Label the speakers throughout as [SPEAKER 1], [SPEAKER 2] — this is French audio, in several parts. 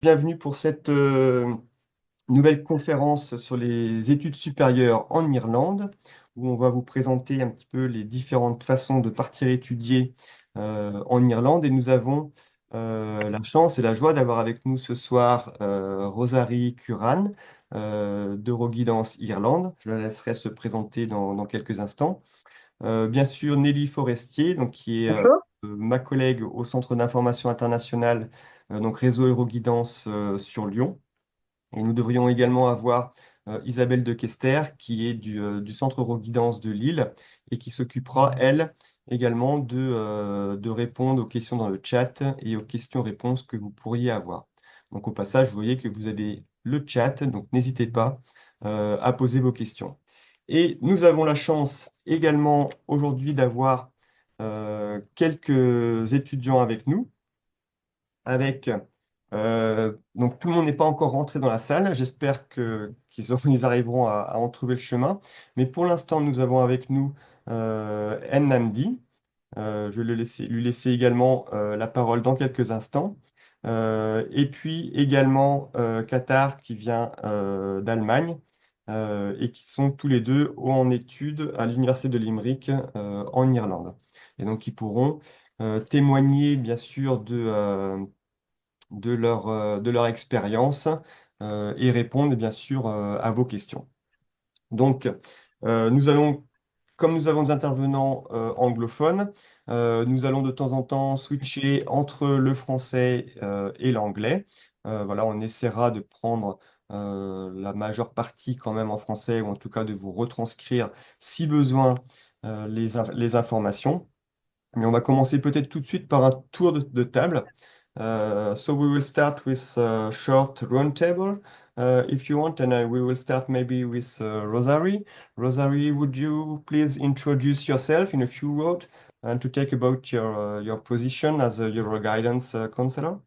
[SPEAKER 1] Bienvenue pour cette nouvelle conférence sur les études supérieures en Irlande, où on va vous présenter un petit peu les différentes façons de partir étudier en Irlande. Et nous avons la chance et la joie d'avoir avec nous ce soir Rosarie Curran d'Euroguidance Irlande. Je la laisserai se présenter dans quelques instants. Bien sûr, Nelly Forestier, donc, qui est
[SPEAKER 2] Bonjour.
[SPEAKER 1] ma collègue au Centre d'information internationale, donc Réseau Euroguidance sur Lyon. Et nous devrions également avoir Isabelle de Kester, qui est du Centre Euroguidance de Lille et qui s'occupera, elle, également de répondre aux questions dans le chat et aux questions-réponses que vous pourriez avoir. Donc au passage, vous voyez que vous avez le chat, donc n'hésitez pas à poser vos questions. Et nous avons la chance également aujourd'hui d'avoir quelques étudiants avec nous, avec donc tout le monde n'est pas encore rentré dans la salle. J'espère ils arriveront à en trouver le chemin. Mais pour l'instant, nous avons avec nous Nnamdi. Je vais lui laisser également la parole dans quelques instants. Et puis également Qatar qui vient d'Allemagne et qui sont tous les deux en études à l'Université de Limerick en Irlande. Et donc ils pourront témoigner bien sûr de leur expérience et répondre bien sûr à vos questions. Donc, nous allons, comme nous avons des intervenants anglophones, nous allons de temps en temps switcher entre le français et l'anglais. Voilà, on essaiera de prendre la majeure partie quand même en français, ou en tout cas de vous retranscrire, si besoin, les informations. Mais on va commencer peut-être tout de suite par un tour de table. So we will start with a short round table, if you want, and we will start maybe with Rosary. Rosary, would you please introduce yourself in a few words and to take about your position as a Euro guidance counselor?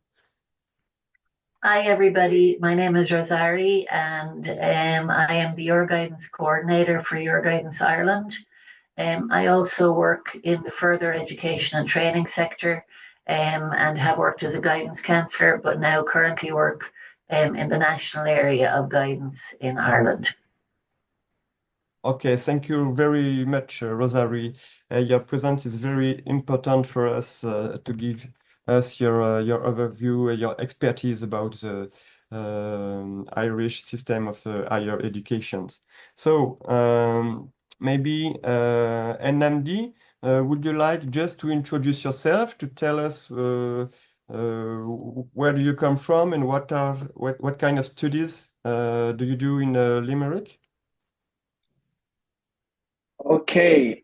[SPEAKER 2] Hi, everybody. My name is Rosari, and I am the Your Guidance Coordinator for Your Guidance Ireland. I also work in the further education and training sector and have worked as a guidance counsellor, but now currently work in the national area of guidance in Ireland.
[SPEAKER 1] Okay, thank you very much, Rosary. Your presence is very important for us to give us your overview, your expertise about the Irish system of higher education. So maybe NMD, would you like just to introduce yourself to tell us where do you come from and what kind of studies do you do in Limerick?
[SPEAKER 3] Okay.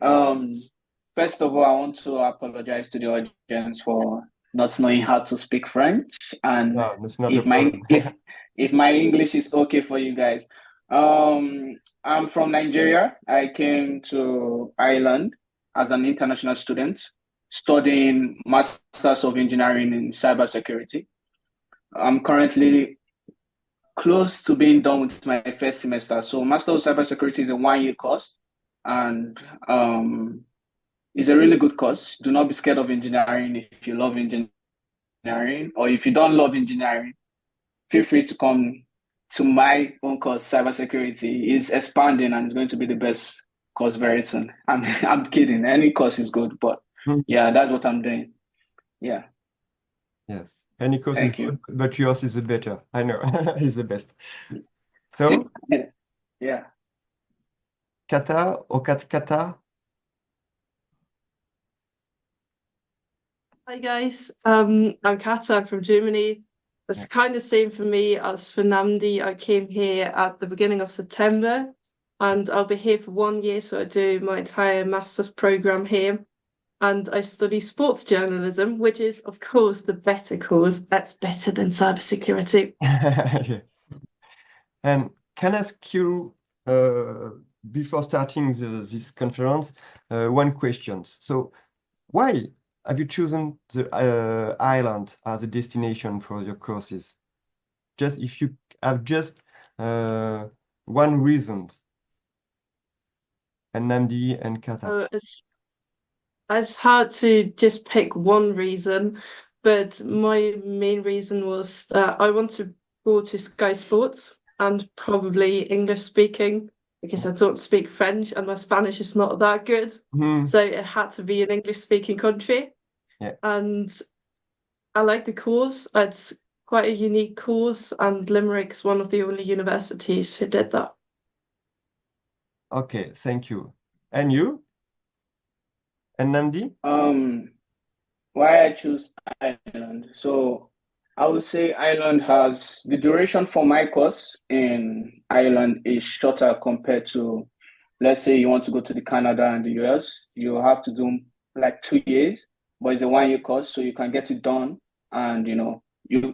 [SPEAKER 3] First of all, I want to apologize to the audience for not knowing how to speak French, and
[SPEAKER 1] No, it's not a
[SPEAKER 3] if my
[SPEAKER 1] problem.
[SPEAKER 3] if my English is okay for you guys. I'm from Nigeria. I came to Ireland as an international student, studying Masters of Engineering in Cybersecurity. I'm currently close to being done with my first semester. So, Master of Cybersecurity is a 1 year course, and it's a really good course. Do not be scared of engineering if you love engineering, or if you don't love engineering, feel free to come to my own course. Cybersecurity is expanding and it's going to be the best course very soon. I'm kidding. Any course is good, but
[SPEAKER 1] Mm.
[SPEAKER 3] yeah, that's what I'm doing. Yeah,
[SPEAKER 1] Yes. Any course is
[SPEAKER 3] thank
[SPEAKER 1] good,
[SPEAKER 3] you.
[SPEAKER 1] but yours is the better. I know, is the best. So,
[SPEAKER 3] Yeah.
[SPEAKER 1] Kata or Kata?
[SPEAKER 4] Hi guys, I'm Kata from Germany. It's kind of same for me as for Namdi. I came here at the beginning of September and I'll be here for 1 year, so I do my entire master's program here. And I study sports journalism, which is, of course, the better course. That's better than cybersecurity.
[SPEAKER 1] Yeah. And can I ask you, before starting this conference, one question. So, why have you chosen the Ireland as a destination for your courses? Just if you have just uh, one reason, and Namdi and Kata.
[SPEAKER 4] It's hard to just pick one reason. but my main reason was that I want to go to Sky Sports and probably English speaking because I don't speak French and my Spanish is not that good. So it had to be an English speaking country.
[SPEAKER 1] Yeah.
[SPEAKER 4] And I like the course. It's quite a unique course, and Limerick's one of the only universities who did that.
[SPEAKER 1] Okay, thank you. And you? And Nandi?
[SPEAKER 3] Why I choose Ireland. So I would say Ireland has the duration for my course in Ireland is shorter compared to, let's say you want to go to the Canada and the US, you have to do like 2 years, but it's a 1 year course, so you can get it done. And you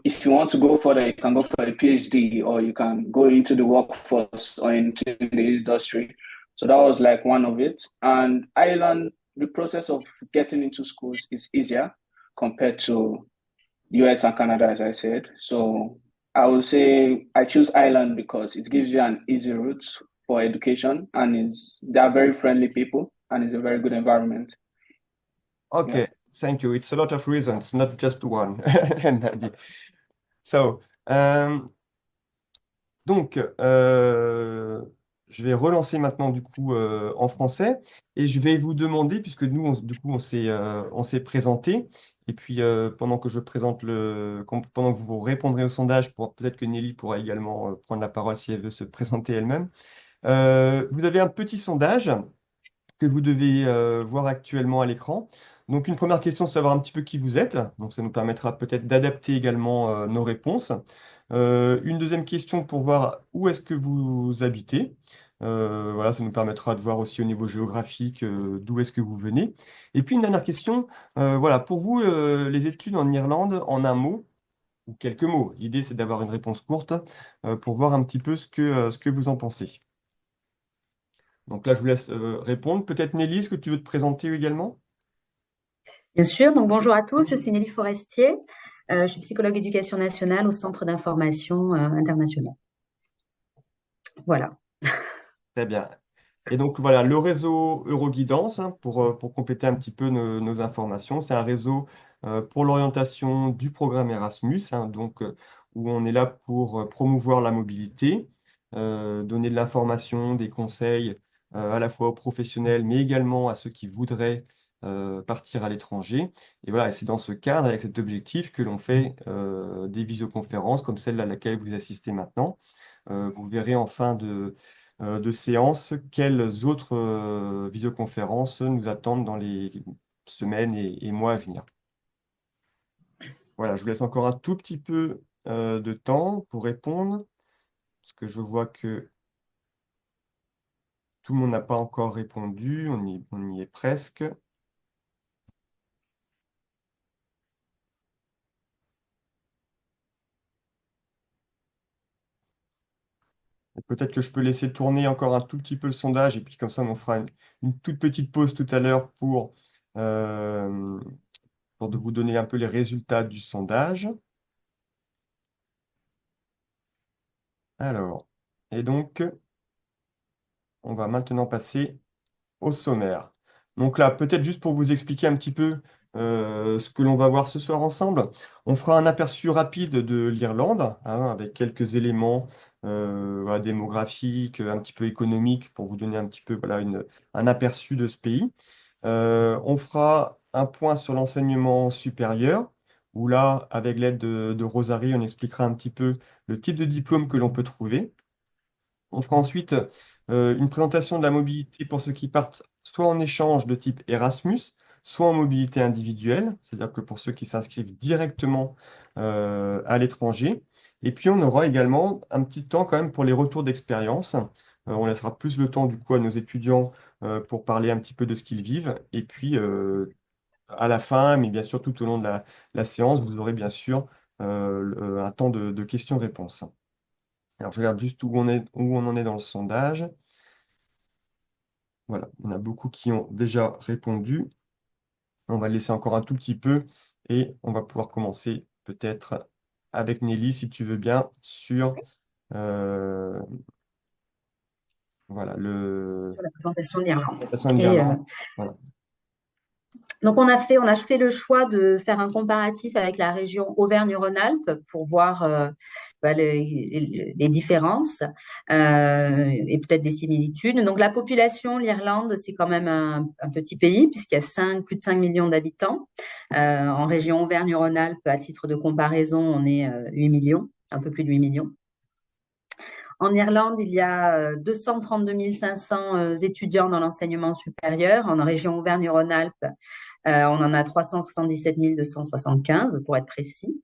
[SPEAKER 3] if you want to go further, you can go for a PhD or you can go into the workforce or into the industry. So that was like one of it. And Ireland, the process of getting into schools is easier compared to US and Canada, as I said. So I would say I choose Ireland because it gives you an easy route for education and they are very friendly people and it's a very good environment.
[SPEAKER 1] Okay,
[SPEAKER 3] Yeah.
[SPEAKER 1] thank you. It's a lot of reasons, not just one. Nandi. So, donc, je vais relancer maintenant du coup en français et je vais vous demander, puisque nous, du coup, on s'est présenté, et puis pendant que je présente pendant que vous répondrez au sondage, peut-être que Nelly pourra également prendre la parole si elle veut se présenter elle-même. Vous avez un petit sondage que vous devez voir actuellement à l'écran. Donc, une première question, c'est savoir un petit peu qui vous êtes. Donc, ça nous permettra peut-être d'adapter également nos réponses. Une deuxième question pour voir où est-ce que vous habitez. Voilà, ça nous permettra de voir aussi au niveau géographique d'où est-ce que vous venez. Et puis, une dernière question, voilà, pour vous, les études en Irlande, en un mot, ou quelques mots. L'idée, c'est d'avoir une réponse courte pour voir un petit peu ce que vous en pensez. Donc là, je vous laisse répondre. Peut-être Nelly, est-ce que tu veux te présenter également?
[SPEAKER 5] Bien sûr, donc bonjour à tous, je suis Nelly Forestier, je suis psychologue éducation nationale au Centre d'information international. Voilà.
[SPEAKER 1] Très bien. Et donc voilà, le réseau Euroguidance, hein, pour compléter un petit peu nos informations, c'est un réseau pour l'orientation du programme Erasmus, hein, donc où on est là pour promouvoir la mobilité, donner de l'information, des conseils à la fois aux professionnels, mais également à ceux qui voudraient partir à l'étranger. Et voilà, et c'est dans ce cadre, avec cet objectif, que l'on fait des visioconférences comme celle à laquelle vous assistez maintenant. Vous verrez en fin de séance quelles autres visioconférences nous attendent dans les semaines et mois à venir. Voilà, je vous laisse encore un tout petit peu de temps pour répondre, parce que je vois que tout le monde n'a pas encore répondu, on y est presque. Peut-être que je peux laisser tourner encore un tout petit peu le sondage, et puis comme ça, on fera une toute petite pause tout à l'heure pour vous donner un peu les résultats du sondage. Alors, et donc, on va maintenant passer au sommaire. Donc là, peut-être juste pour vous expliquer un petit peu ce que l'on va voir ce soir ensemble, on fera un aperçu rapide de l'Irlande, hein, avec quelques éléments voilà, démographiques, un petit peu économiques, pour vous donner un petit peu voilà, un aperçu de ce pays. On fera un point sur l'enseignement supérieur, où là, avec l'aide de Rosarie, on expliquera un petit peu le type de diplôme que l'on peut trouver. On fera ensuite une présentation de la mobilité pour ceux qui partent soit en échange de type Erasmus, soit en mobilité individuelle, c'est-à-dire que pour ceux qui s'inscrivent directement à l'étranger. Et puis on aura également un petit temps quand même pour les retours d'expérience. On laissera plus le temps du coup à nos étudiants pour parler un petit peu de ce qu'ils vivent. Et puis à la fin, mais bien sûr tout au long de la séance, vous aurez bien sûr un temps de questions-réponses. Alors, je regarde juste où on en est dans le sondage. Voilà, il y en a beaucoup qui ont déjà répondu. On va le laisser encore un tout petit peu et on va pouvoir commencer peut-être avec Nelly, si tu veux bien, sur voilà,
[SPEAKER 5] Sur la présentation de l'Irlande.
[SPEAKER 1] présentation de l'Irlande. Voilà.
[SPEAKER 5] Donc, on a fait le choix de faire un comparatif avec la région Auvergne-Rhône-Alpes pour voir les différences et peut-être des similitudes. Donc, la population, l'Irlande, c'est quand même un petit pays puisqu'il y a plus de 5 millions d'habitants. En région Auvergne-Rhône-Alpes, à titre de comparaison, on est 8 millions, un peu plus de 8 millions. En Irlande, il y a 232 500 étudiants dans l'enseignement supérieur. En région Auvergne-Rhône-Alpes, on en a 377 275 pour être précis.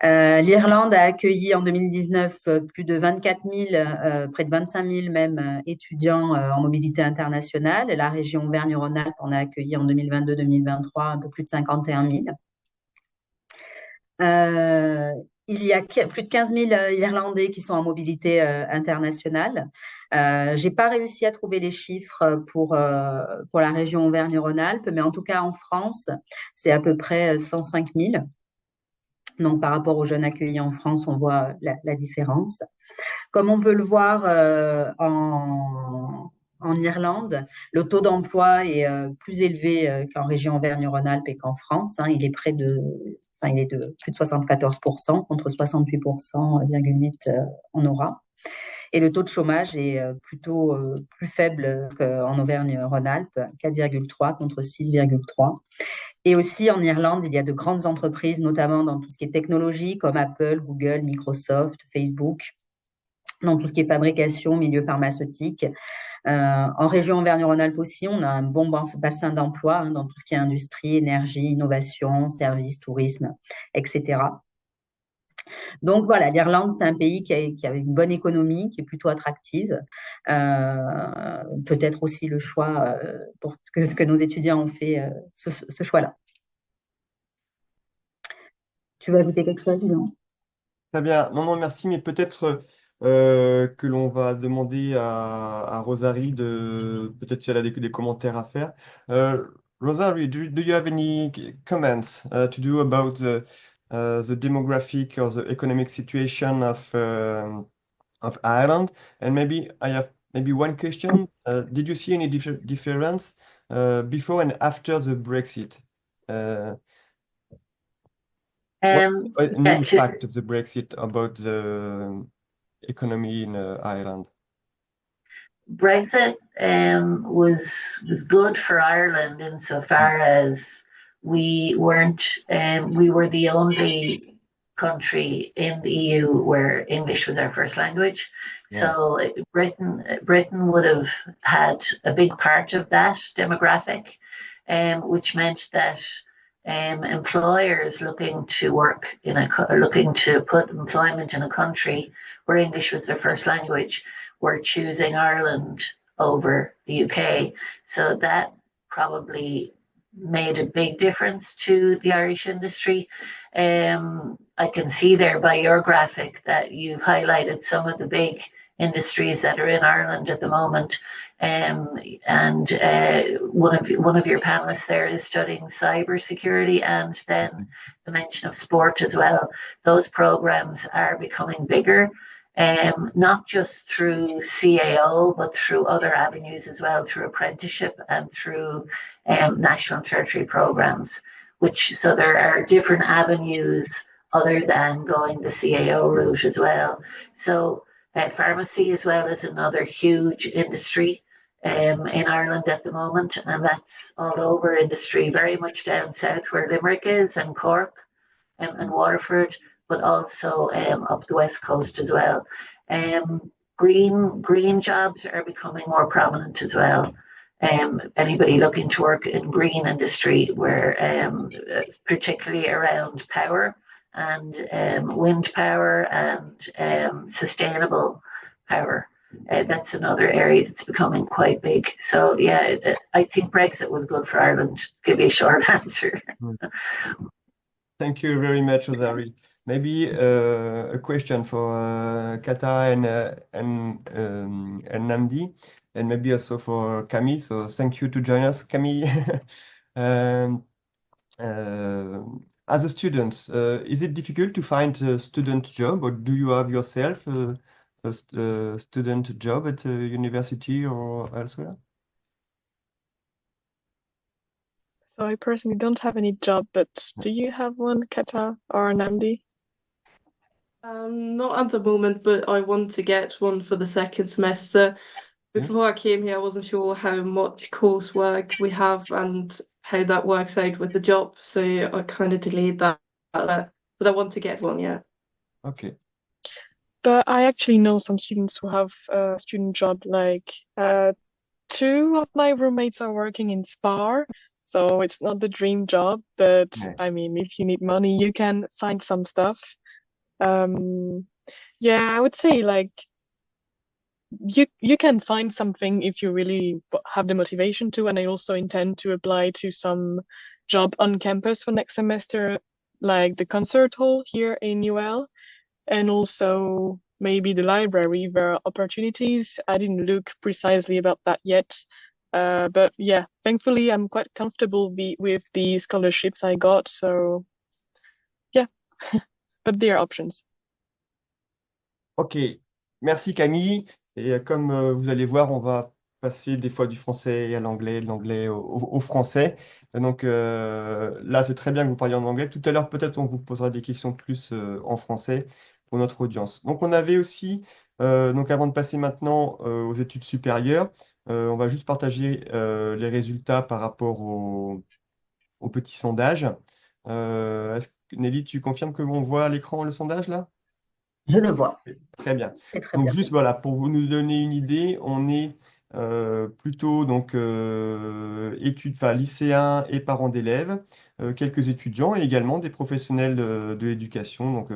[SPEAKER 5] L'Irlande a accueilli en 2019 plus de 24 000, près de 25 000 même étudiants en mobilité internationale. Et la région Auvergne-Rhône-Alpes en a accueilli en 2022-2023 un peu plus de 51 000. Il y a plus de 15 000 Irlandais qui sont en mobilité internationale. J'ai pas réussi à trouver les chiffres pour la région Auvergne-Rhône-Alpes, mais en tout cas en France, c'est à peu près 105 000. Donc par rapport aux jeunes accueillis en France, on voit la différence. Comme on peut le voir en Irlande, le taux d'emploi est plus élevé qu'en région Auvergne-Rhône-Alpes et qu'en France. Il est il est de plus de 74% contre 68,8% en Aura. Et le taux de chômage est plutôt plus faible qu'en Auvergne-Rhône-Alpes, 4,3 contre 6,3. Et aussi en Irlande, il y a de grandes entreprises, notamment dans tout ce qui est technologie, comme Apple, Google, Microsoft, Facebook, dans tout ce qui est fabrication, milieu pharmaceutique. En région Auvergne-Rhône-Alpes aussi, on a un bon bassin d'emploi dans tout ce qui est industrie, énergie, innovation, services, tourisme, etc. Donc voilà, l'Irlande, c'est un pays qui a une bonne économie, qui est plutôt attractive. Peut-être aussi le choix que nos étudiants ont fait ce choix-là. Tu veux ajouter quelque chose, non?
[SPEAKER 1] Très bien. Non, non, merci, mais peut-être que l'on va demander à Rosarie peut-être si elle a des commentaires à faire. Rosarie, do you have any comments to do about the demographic or the economic situation of Ireland? And maybe I have maybe one question. Did you see any difference before and after the Brexit? What's an
[SPEAKER 2] Yeah,
[SPEAKER 1] impact of the Brexit about the economy in Ireland?
[SPEAKER 2] Brexit was good for Ireland insofar as we were the only country in the EU where English was our first language.
[SPEAKER 1] Yeah.
[SPEAKER 2] So Britain would have had a big part of that demographic, which meant that employers looking to put employment in a country where English was their first language were choosing Ireland over the UK. So that probably made a big difference to the Irish industry. I can see there by your graphic that you've highlighted some of the big industries that are in Ireland at the moment. And one of your panelists there is studying cybersecurity, and then the mention of sport as well. Those programs are becoming bigger. Not just through CAO, but through other avenues as well, through apprenticeship and through national and tertiary programs. So there are different avenues other than going the CAO route as well. So pharmacy as well is another huge industry in Ireland at the moment, and that's all over industry, very much down south where Limerick is and Cork and Waterford, but also up the west coast as well. Green jobs are becoming more prominent as well. Anybody looking to work in green industry, where particularly around power and wind power and sustainable power. That's another area that's becoming quite big. So yeah, I think Brexit was good for Ireland. Give you a short answer.
[SPEAKER 1] Thank you very much, Rosarie. Maybe a question for Kata and Namdi, and maybe also for Camille. So thank you to join us, Camille. As a student, is it difficult to find a student job, or do you have yourself a student job at a university or elsewhere?
[SPEAKER 6] So I personally don't have any job, but do you have one, Kata or Namdi?
[SPEAKER 4] Not at the moment, but I want to get one for the second semester. Before I came here, I wasn't sure how much coursework we have and how that works out with the job, so I kind of delayed that. But I want to get one, yeah.
[SPEAKER 1] Ok.
[SPEAKER 6] But I actually know some students who have a student job. Like two of my roommates are working in Spar, so it's not the dream job, but
[SPEAKER 1] Ouais.
[SPEAKER 6] I mean, if you need money, you can find some stuff. Yeah, I would say like you can find something if you really have the motivation to, and I also intend to apply to some job on campus for next semester, like the concert hall here in UL, and also maybe the library. There are opportunities. I didn't look precisely about that yet. But yeah, thankfully I'm quite comfortable with the scholarships I got, so yeah, but there are options.
[SPEAKER 1] Ok, merci Camille. Et comme vous allez voir, on va passer des fois du français à l'anglais, de l'anglais au français. Donc là, c'est très bien que vous parliez en anglais. Tout à l'heure, peut-être on vous posera des questions plus en français pour notre audience. Donc on avait aussi, donc avant de passer maintenant aux études supérieures, on va juste partager les résultats par rapport au petit sondage. Nelly, tu confirmes que l'on voit à l'écran le sondage là?
[SPEAKER 5] Je le vois,
[SPEAKER 1] Très bien.
[SPEAKER 5] c'est très
[SPEAKER 1] Donc
[SPEAKER 5] bien.
[SPEAKER 1] juste voilà, pour vous nous donner une idée, on est plutôt donc études, enfin lycéens et parents d'élèves, quelques étudiants et également des professionnels de l'éducation, donc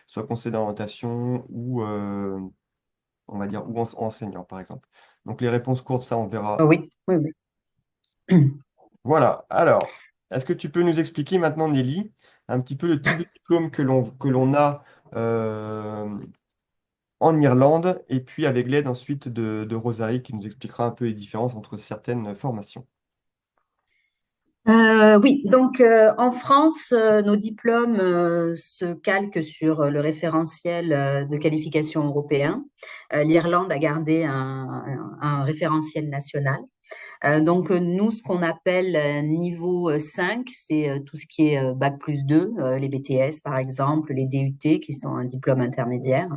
[SPEAKER 1] soit conseil d'orientation ou on va dire ou enseignants par exemple. Donc les réponses courtes, ça on verra.
[SPEAKER 5] Oui, oui, oui.
[SPEAKER 1] Voilà. Alors, est-ce que tu peux nous expliquer maintenant, Nelly, un petit peu le type de diplôme que l'on a en Irlande, et puis avec l'aide ensuite de Rosalie qui nous expliquera un peu les différences entre certaines formations.
[SPEAKER 5] Oui, donc en France, nos diplômes se calquent sur le référentiel de qualification européen. L'Irlande a gardé un référentiel national. Donc nous, ce qu'on appelle niveau 5, c'est tout ce qui est bac plus 2, les BTS par exemple, les DUT qui sont un diplôme intermédiaire.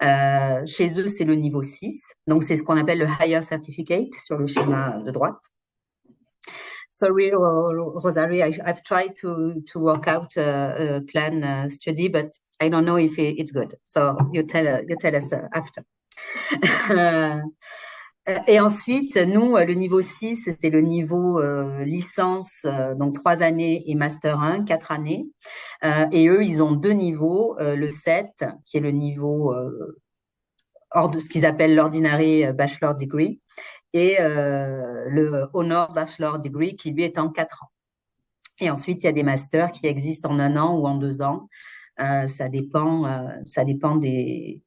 [SPEAKER 5] Chez eux, c'est le niveau 6, donc c'est ce qu'on appelle le Higher Certificate sur le schéma de droite. Sorry, Rosarie, I've tried to work out a plan study, but I don't know if it's good. So you tell us after. Et ensuite, nous, le niveau 6, c'est le niveau licence, donc 3 années, et master 1, 4 années. Et eux, ils ont 2 niveaux, le 7, qui est le niveau hors de ce qu'ils appellent l'ordinary bachelor degree, et le honors bachelor degree, qui lui est en 4 ans. Et ensuite, il y a des masters qui existent en 1 an ou en 2 ans. Ça dépend des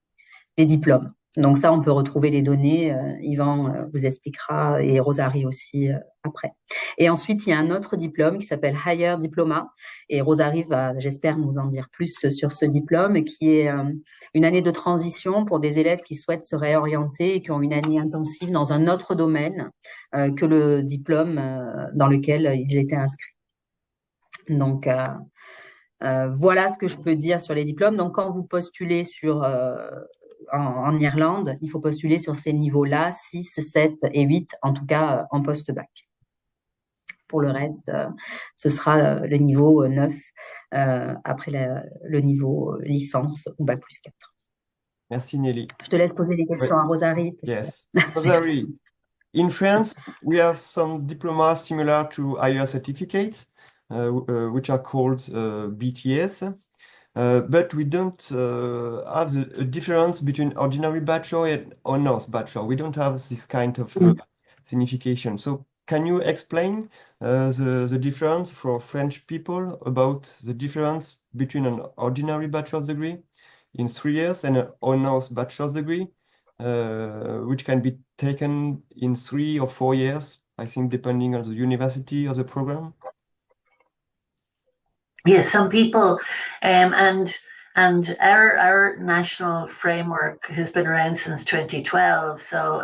[SPEAKER 5] diplômes. Donc ça, on peut retrouver les données. Yvan vous expliquera et Rosarie aussi après. Et ensuite, il y a un autre diplôme qui s'appelle Higher Diploma. Et Rosarie va, j'espère, nous en dire plus sur ce diplôme, qui est une année de transition pour des élèves qui souhaitent se réorienter et qui ont une année intensive dans un autre domaine que le diplôme dans lequel ils étaient inscrits. Donc, voilà ce que je peux dire sur les diplômes. Donc, quand vous postulez en Irlande, il faut postuler sur ces niveaux-là, 6, 7 et 8, en tout cas en post-bac. Pour le reste, ce sera le niveau 9 après le niveau licence ou bac plus 4.
[SPEAKER 1] Merci Nelly.
[SPEAKER 5] Je te laisse poser des questions à Rosarie.
[SPEAKER 1] Yes. Rosarie, in France, we have some diplomas similar to higher certificates, which are called BTS. But we don't have a difference between ordinary bachelor and honors bachelor. We don't have this kind of signification. So can you explain the difference for French people about the difference between an ordinary bachelor's degree in 3 years and an honors bachelor's degree, which can be taken in 3 or 4 years, I think, depending on the university or the program?
[SPEAKER 2] Yes, some people, and our national framework has been around since 2012. So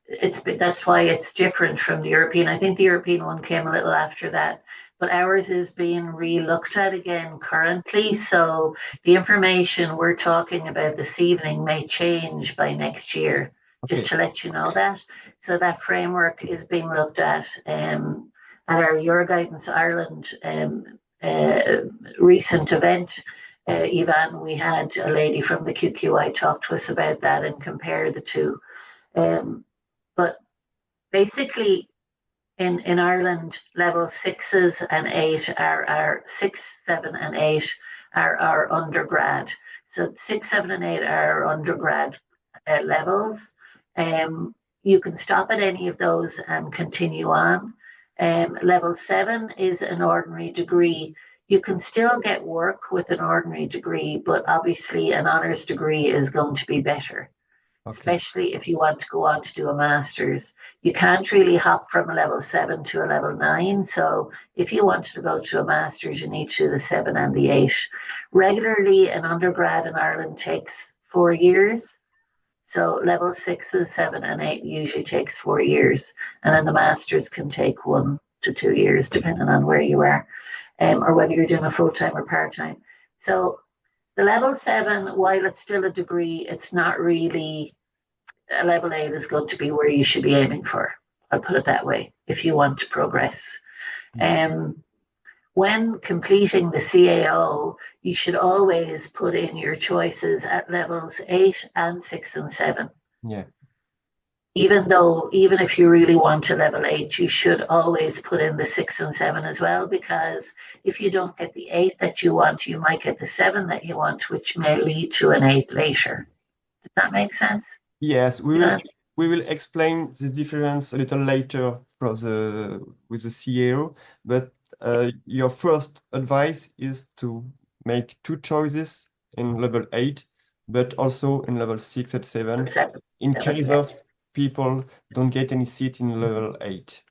[SPEAKER 2] that's why it's different from the European. I think the European one came a little after that, but ours is being re-looked at again currently. So the information we're talking about this evening may change by next year, just to let you know that. So that framework is being looked at our Euroguidance Ireland recent event. Ivan, we had a lady from the QQI talk to us about that and compare the two. But basically, in Ireland, level 6s and 8 are 6, 7, and 8 are our undergrad. So 6, 7, and 8 are our undergrad levels. You can stop at any of those and continue on. Level 7 is an ordinary degree. You can still get work with an ordinary degree, but obviously an honours degree is going to be better. Especially if you want to go on to do a master's. You can't really hop from a level 7 to a level 9. So if you want to go to a master's, you need to do the 7 and the 8. Regularly, an undergrad in Ireland takes 4 years. So level 6s, 7, and 8 usually takes 4 years. And then the master's can take 1 to 2 years, depending on where you are, or whether you're doing a full-time or part-time. So the level 7, while it's still a degree, it's not really. A level 8 is going to be where you should be aiming for. I'll put it that way, if you want to progress. When completing the CAO, you should always put in your choices at levels 8 and 6 and 7.
[SPEAKER 1] Yeah.
[SPEAKER 2] Even if you really want a level 8, you should always put in the 6 and 7 as well, because if you don't get the 8 that you want, you might get the 7 that you want, which may lead to an 8 later. Does that make sense?
[SPEAKER 1] Yes, we will explain this difference a little later with the CAO, but your first advice is to make 2 choices in level 8, but also in level 6 and 7,
[SPEAKER 2] Exactly.
[SPEAKER 1] in case of people don't get any seat in level 8.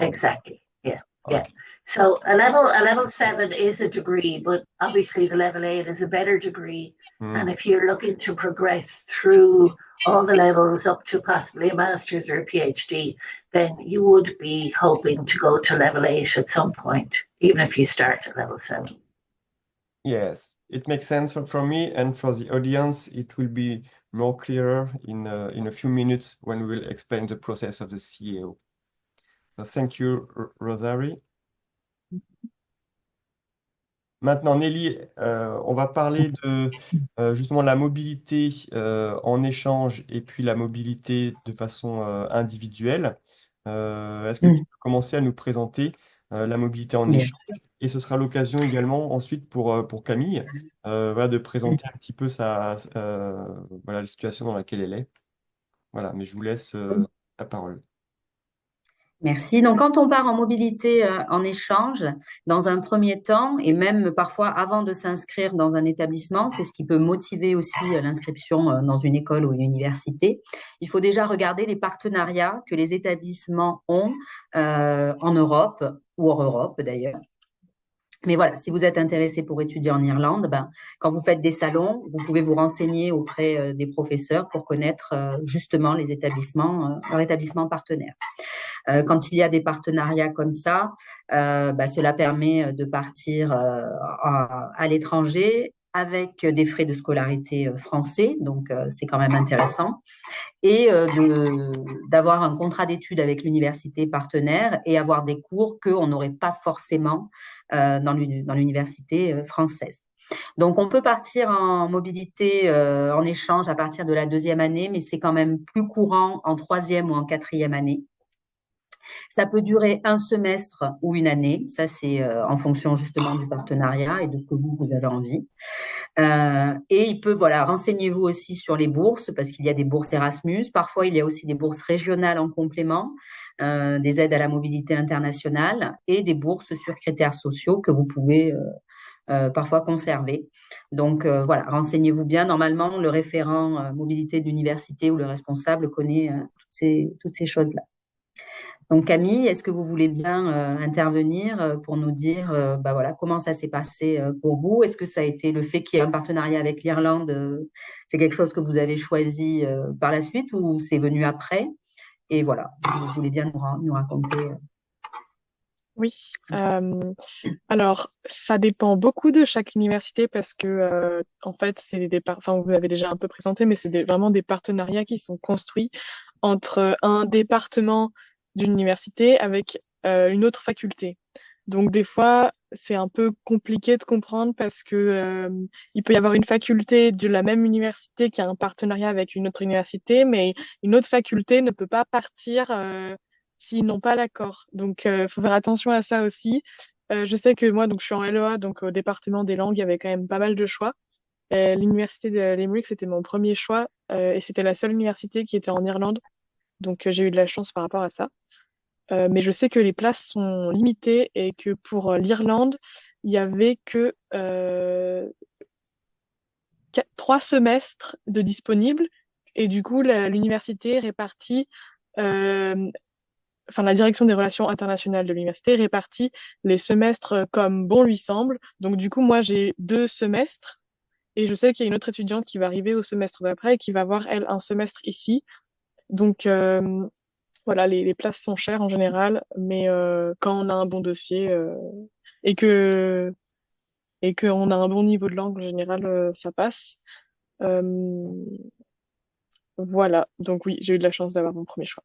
[SPEAKER 2] Exactly. Yeah.
[SPEAKER 1] Okay.
[SPEAKER 2] Yeah. So a level 7 is a degree, but obviously the level 8 is a better degree. And if you're looking to progress through all the levels up to possibly a master's or a PhD, then you would be hoping to go to level 8 at some point, even if you start at level 7.
[SPEAKER 1] Yes, it makes sense for me, and for the audience, it will be more clearer in a few minutes when we will explain the process of the CAO. So thank you, Rosarie. Maintenant, Nelly, on va parler de justement la mobilité en échange et puis la mobilité de façon individuelle. Est-ce que tu peux commencer à nous présenter la mobilité en échange? Et ce sera l'occasion également ensuite pour Camille voilà, de présenter un petit peu voilà, la situation dans laquelle elle est. Voilà, mais je vous laisse la parole.
[SPEAKER 5] Merci. Donc, quand on part en mobilité en échange, dans un premier temps, et même parfois avant de s'inscrire dans un établissement, c'est ce qui peut motiver aussi l'inscription dans une école ou une université. Il faut déjà regarder les partenariats que les établissements ont en Europe ou hors Europe d'ailleurs. Mais voilà, si vous êtes intéressé pour étudier en Irlande, quand vous faites des salons, vous pouvez vous renseigner auprès des professeurs pour connaître justement les établissements, leurs établissements partenaires. Quand il y a des partenariats comme ça, cela permet de partir à l'étranger avec des frais de scolarité français, donc c'est quand même intéressant, et d'avoir un contrat d'études avec l'université partenaire et avoir des cours qu'on n'aurait pas forcément dans l'université française. Donc, on peut partir en mobilité en échange à partir de la 2e année, mais c'est quand même plus courant en 3e ou en 4e année. Ça peut durer un semestre ou une année. Ça, c'est en fonction justement du partenariat et de ce que vous avez envie. Et il peut, voilà, renseignez-vous aussi sur les bourses parce qu'il y a des bourses Erasmus. Parfois, il y a aussi des bourses régionales en complément, des aides à la mobilité internationale et des bourses sur critères sociaux que vous pouvez parfois conserver. Donc, voilà, renseignez-vous bien. Normalement, le référent mobilité d'université ou le responsable connaît toutes ces choses-là. Donc, Camille, est-ce que vous voulez bien intervenir pour nous dire voilà, comment ça s'est passé pour vous? Est-ce que ça a été le fait qu'il y ait un partenariat avec l'Irlande, c'est quelque chose que vous avez choisi par la suite ou c'est venu après? Et voilà, vous voulez bien nous raconter.
[SPEAKER 6] Oui. Alors, ça dépend beaucoup de chaque université parce que, en fait, enfin, vous l'avez déjà un peu présenté, mais c'est vraiment des partenariats qui sont construits entre un département d'une université avec une autre faculté. Donc, des fois, c'est un peu compliqué de comprendre parce que, il peut y avoir une faculté de la même université qui a un partenariat avec une autre université, mais une autre faculté ne peut pas partir, s'ils n'ont pas l'accord. Donc, il faut faire attention à ça aussi. Je sais que moi, donc, je suis en LEA, donc au département des langues, il y avait quand même pas mal de choix. L'université de Limerick, c'était mon premier choix et c'était la seule université qui était en Irlande. Donc, j'ai eu de la chance par rapport à ça. Mais je sais que les places sont limitées et que pour l'Irlande, il y avait que 3 semestres de disponibles. Et du coup, l'université répartit enfin la direction des relations internationales de l'université répartit les semestres comme bon lui semble. Donc du coup, moi j'ai 2 semestres et je sais qu'il y a une autre étudiante qui va arriver au semestre d'après et qui va avoir elle un semestre ici. Donc voilà, les places sont chères en général, mais quand on a un bon dossier et que et qu'on a un bon niveau de langue en général, ça passe. Euh, voilà, donc oui, j'ai eu de la chance d'avoir mon premier choix.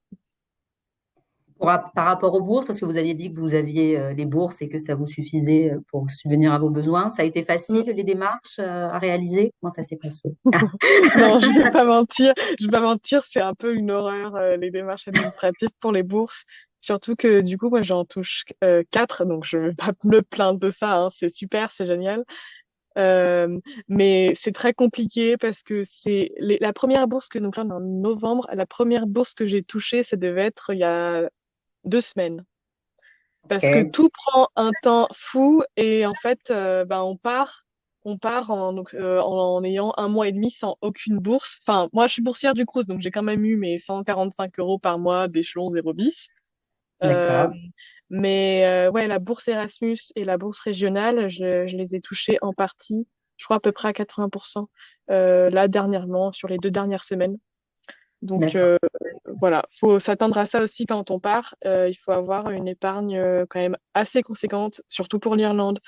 [SPEAKER 5] Par rapport aux bourses, parce que vous aviez dit que vous aviez les bourses et que ça vous suffisait pour subvenir à vos besoins, ça a été facile, les démarches à réaliser? Comment ça s'est passé?
[SPEAKER 6] Non, je vais pas mentir. Je vais pas mentir, c'est un peu une horreur, les démarches administratives pour les bourses. Surtout que du coup, moi, j'en touche 4, donc je vais pas me plaindre de ça, hein. C'est super, c'est génial. Mais c'est très compliqué parce que la première bourse que nous là, en novembre, la première bourse que j'ai touchée, ça devait être il y a 2 semaines. Parce que
[SPEAKER 5] Ok,
[SPEAKER 6] tout prend un temps fou et en fait, ben, on part en ayant un mois et demi sans aucune bourse. Enfin, moi, je suis boursière du Crous, donc j'ai quand même eu mes 145 euros par mois d'échelon 0 bis. Euh,
[SPEAKER 5] d'accord.
[SPEAKER 6] mais ouais, la bourse Erasmus et la bourse régionale, je les ai touchées en partie, je crois à peu près à 80%, là dernièrement, sur les 2 dernières semaines. Donc
[SPEAKER 5] D'accord.
[SPEAKER 6] voilà, faut s'attendre à ça aussi quand on part. Il faut avoir une épargne quand même assez conséquente, surtout pour l'Irlande,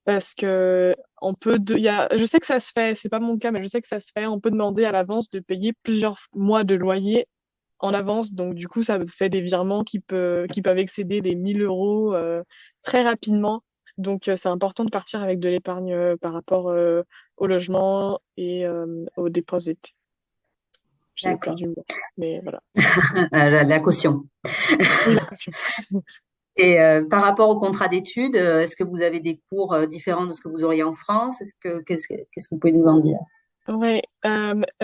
[SPEAKER 6] parce que je sais que ça se fait, c'est pas mon cas, mais je sais que ça se fait. On peut demander à l'avance de payer plusieurs mois de loyer en avance, donc du coup, ça fait des virements qui peuvent excéder les 1 000 € très rapidement. Donc c'est important de partir avec de l'épargne par rapport au logement et aux deposits. J'ai
[SPEAKER 5] D'accord.
[SPEAKER 6] perdu le mot, mais voilà.
[SPEAKER 5] La caution.
[SPEAKER 6] Oui, la caution.
[SPEAKER 5] Et par rapport au contrat d'études, est-ce que vous avez des cours différents de ce que vous auriez en France? Qu'est-ce que vous pouvez nous en dire?
[SPEAKER 6] Ouais,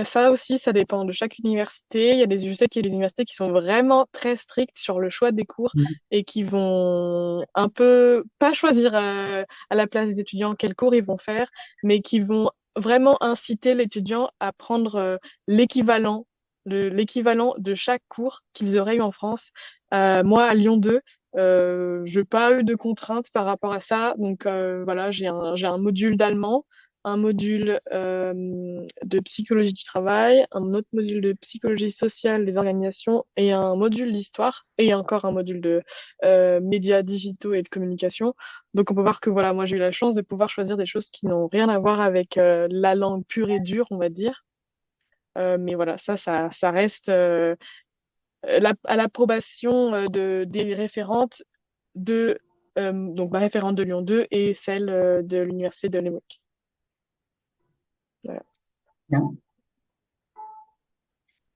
[SPEAKER 6] ça aussi, ça dépend de chaque université. Je sais qu'il y a des universités qui sont vraiment très strictes sur le choix des cours et qui vont un peu pas choisir à la place des étudiants quels cours ils vont faire, mais qui vont vraiment inciter l'étudiant à prendre l'équivalent, l'équivalent de chaque cours qu'ils auraient eu en France. Moi, à Lyon 2, je n'ai pas eu de contraintes par rapport à ça. Donc voilà, j'ai un module d'allemand, un module de psychologie du travail, un autre module de psychologie sociale des organisations et un module d'histoire et encore un module de médias digitaux et de communication. Donc on peut voir que voilà, moi j'ai eu la chance de pouvoir choisir des choses qui n'ont rien à voir avec la langue pure et dure, on va dire. Mais voilà, ça reste à l'approbation des référentes donc ma référente de Lyon 2 et celle de l'université de Limerick. Voilà.
[SPEAKER 5] Non.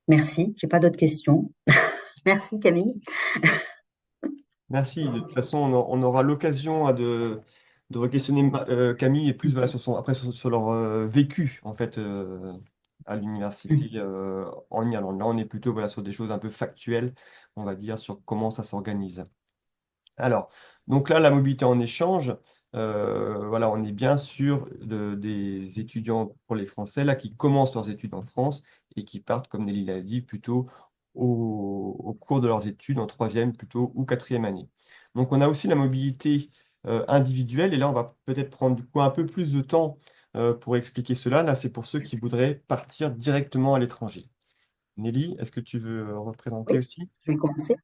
[SPEAKER 5] Merci. J'ai pas d'autres questions. Merci Camille.
[SPEAKER 1] Merci. De toute façon, on aura l'occasion de re-questionner Camille et plus voilà, sur leur vécu en fait à l'université en Irlande. Là, on est plutôt voilà, sur des choses un peu factuelles, on va dire, sur comment ça s'organise. Alors, donc là, la mobilité en échange, voilà, on est bien sûr des étudiants pour les Français là, qui commencent leurs études en France et qui partent, comme Nelly l'a dit, plutôt au cours de leurs études en troisième plutôt ou quatrième année. Donc, on a aussi la mobilité individuelle et là, on va peut-être prendre du coup un peu plus de temps pour expliquer cela. Là, c'est pour ceux qui voudraient partir directement à l'étranger. Nelly, est-ce que tu veux représenter
[SPEAKER 5] Oui,
[SPEAKER 1] aussi?
[SPEAKER 5] je vais commencer.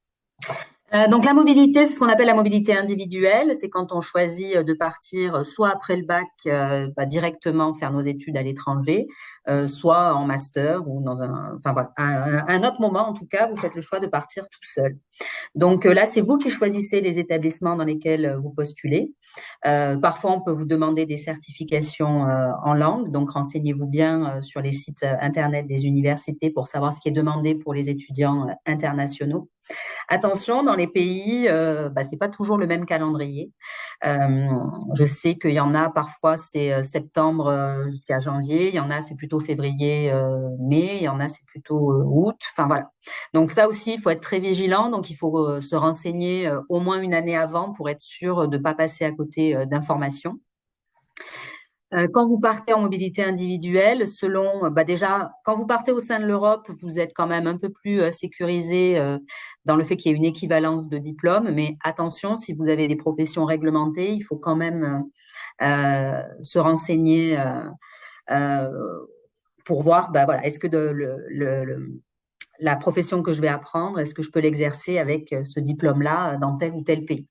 [SPEAKER 5] Donc la mobilité, c'est ce qu'on appelle la mobilité individuelle. C'est quand on choisit de partir soit après le bac directement faire nos études à l'étranger, soit en master ou dans enfin voilà, à un autre moment en tout cas, vous faites le choix de partir tout seul. Donc là, c'est vous qui choisissez les établissements dans lesquels vous postulez. Parfois, on peut vous demander des certifications en langue, donc renseignez-vous bien sur les sites internet des universités pour savoir ce qui est demandé pour les étudiants internationaux. Attention, dans les pays, c'est pas toujours le même calendrier. Je sais qu'il y en a parfois c'est septembre jusqu'à janvier, il y en a c'est plutôt février, mai, il y en a c'est plutôt août. Enfin voilà. Donc ça aussi, il faut être très vigilant. Donc il faut se renseigner au moins une année avant pour être sûr de ne pas passer à côté d'informations. Quand vous partez en mobilité individuelle, selon, déjà, quand vous partez au sein de l'Europe, vous êtes quand même un peu plus sécurisé dans le fait qu'il y ait une équivalence de diplôme. Mais attention, si vous avez des professions réglementées, il faut quand même se renseigner euh, pour voir, voilà, est-ce que la profession que je vais apprendre, est-ce que je peux l'exercer avec ce diplôme-là dans tel ou tel pays?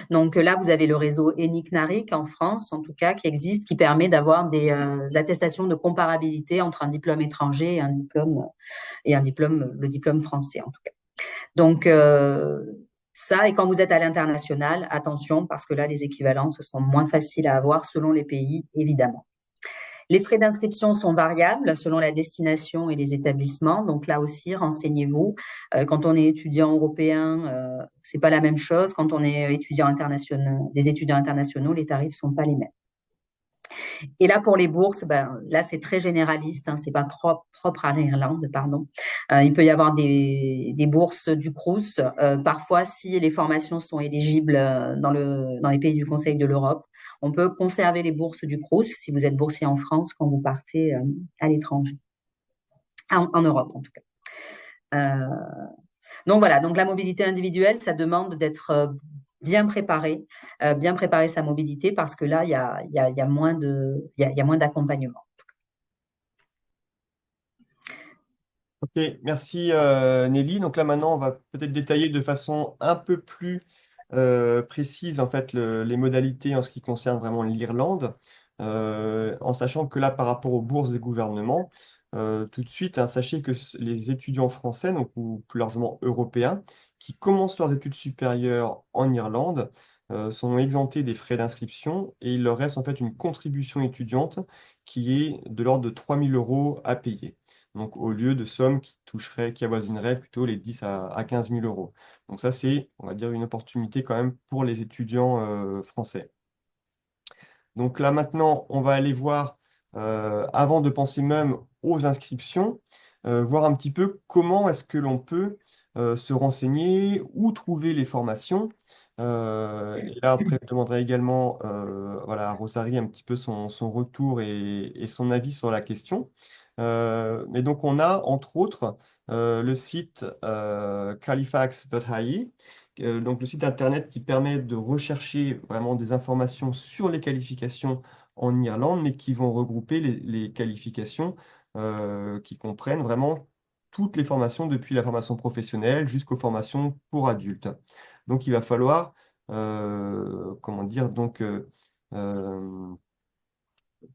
[SPEAKER 5] Donc là, vous avez le réseau ENIC-NARIC en France, en tout cas, qui existe, qui permet d'avoir des attestations de comparabilité entre un diplôme étranger et un diplôme, le diplôme français, en tout cas. Donc ça, et quand vous êtes à l'international, attention, parce que là, les équivalences sont moins faciles à avoir selon les pays, évidemment. Les frais d'inscription sont variables selon la destination et les établissements. Donc là aussi, renseignez-vous. Quand on est étudiant européen, c'est pas la même chose. Quand on est étudiant international, des étudiants internationaux, les tarifs sont pas les mêmes. Et là, pour les bourses, là, c'est très généraliste, hein, c'est pas propre à l'Irlande, pardon. Il peut y avoir des bourses du Crous. Parfois, si les formations sont éligibles dans les pays du Conseil de l'Europe, on peut conserver les bourses du Crous si vous êtes boursier en France quand vous partez à l'étranger, en Europe en tout cas. Donc voilà, donc la mobilité individuelle, ça demande d'être bien préparer sa mobilité parce que là, il y a moins d'accompagnement.
[SPEAKER 1] Ok, merci Nelly. Donc là maintenant, on va peut-être détailler de façon un peu plus précise en fait les modalités en ce qui concerne vraiment l'Irlande, en sachant que là par rapport aux bourses des gouvernements, tout de suite, hein, sachez que les étudiants français, donc, ou plus largement européens, qui commencent leurs études supérieures en Irlande, sont exemptés des frais d'inscription et il leur reste en fait une contribution étudiante qui est de l'ordre de 3 000 € à payer. Donc, au lieu de sommes qui avoisineraient plutôt les 10 à 15 000 euros. Donc, ça, c'est, on va dire, une opportunité quand même pour les étudiants français. Donc, là, maintenant, on va aller voir, avant de penser même aux inscriptions, voir un petit peu comment est-ce que l'on peut se renseigner, où trouver les formations. Et là, après, je demanderai également voilà, à Rosarie un petit peu son retour et son avis sur la question. Mais donc, on a, entre autres, le site califax.ie, donc le site internet qui permet de rechercher vraiment des informations sur les qualifications en Irlande, mais qui vont regrouper les qualifications qui comprennent vraiment toutes les formations, depuis la formation professionnelle jusqu'aux formations pour adultes. Donc, il va falloir, comment dire, donc,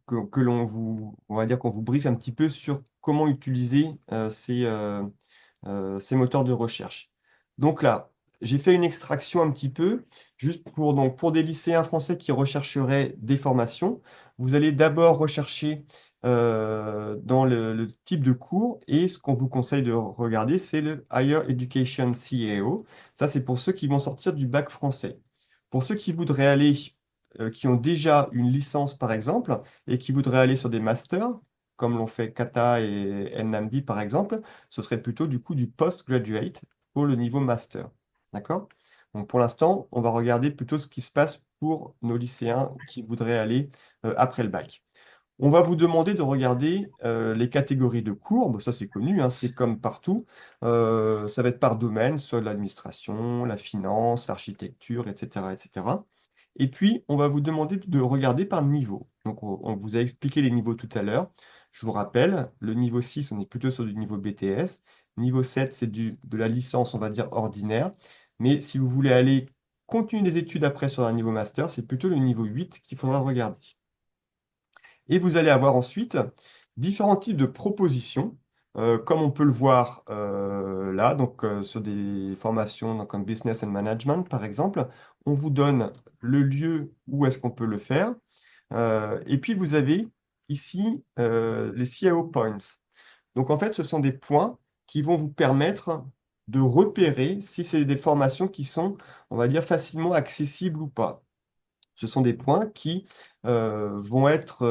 [SPEAKER 1] que l'on vous, on va dire qu'on vous briefe un petit peu sur comment utiliser ces moteurs de recherche. Donc là, j'ai fait une extraction un petit peu, juste pour des lycéens français qui rechercheraient des formations. Vous allez d'abord rechercher dans le type de cours et ce qu'on vous conseille de regarder, c'est le Higher Education CAO. Ça, c'est pour ceux qui vont sortir du bac français. Pour ceux qui voudraient aller, qui ont déjà une licence par exemple, et qui voudraient aller sur des masters, comme l'ont fait Kata et Nnamdi par exemple, ce serait plutôt du coup du postgraduate pour le niveau master. D'accord? Donc pour l'instant, on va regarder plutôt ce qui se passe pour nos lycéens qui voudraient aller après le bac. On va vous demander de regarder les catégories de cours. Bon, ça, c'est connu, hein, c'est comme partout. Ça va être par domaine, soit l'administration, la finance, l'architecture, etc., etc. Et puis, on va vous demander de regarder par niveau. Donc, on vous a expliqué les niveaux tout à l'heure. Je vous rappelle, le niveau 6, on est plutôt sur du niveau BTS. Niveau 7, c'est de la licence, on va dire, ordinaire. Mais si vous voulez aller continuer des études après sur un niveau master, c'est plutôt le niveau 8 qu'il faudra regarder. Et vous allez avoir ensuite différents types de propositions, comme on peut le voir là, donc sur des formations donc, comme Business and Management, par exemple. On vous donne le lieu où est-ce qu'on peut le faire. Et puis, vous avez ici les CIO Points. Donc, en fait, ce sont des points qui vont vous permettre de repérer si c'est des formations qui sont, on va dire, facilement accessibles ou pas. Ce sont des points qui vont être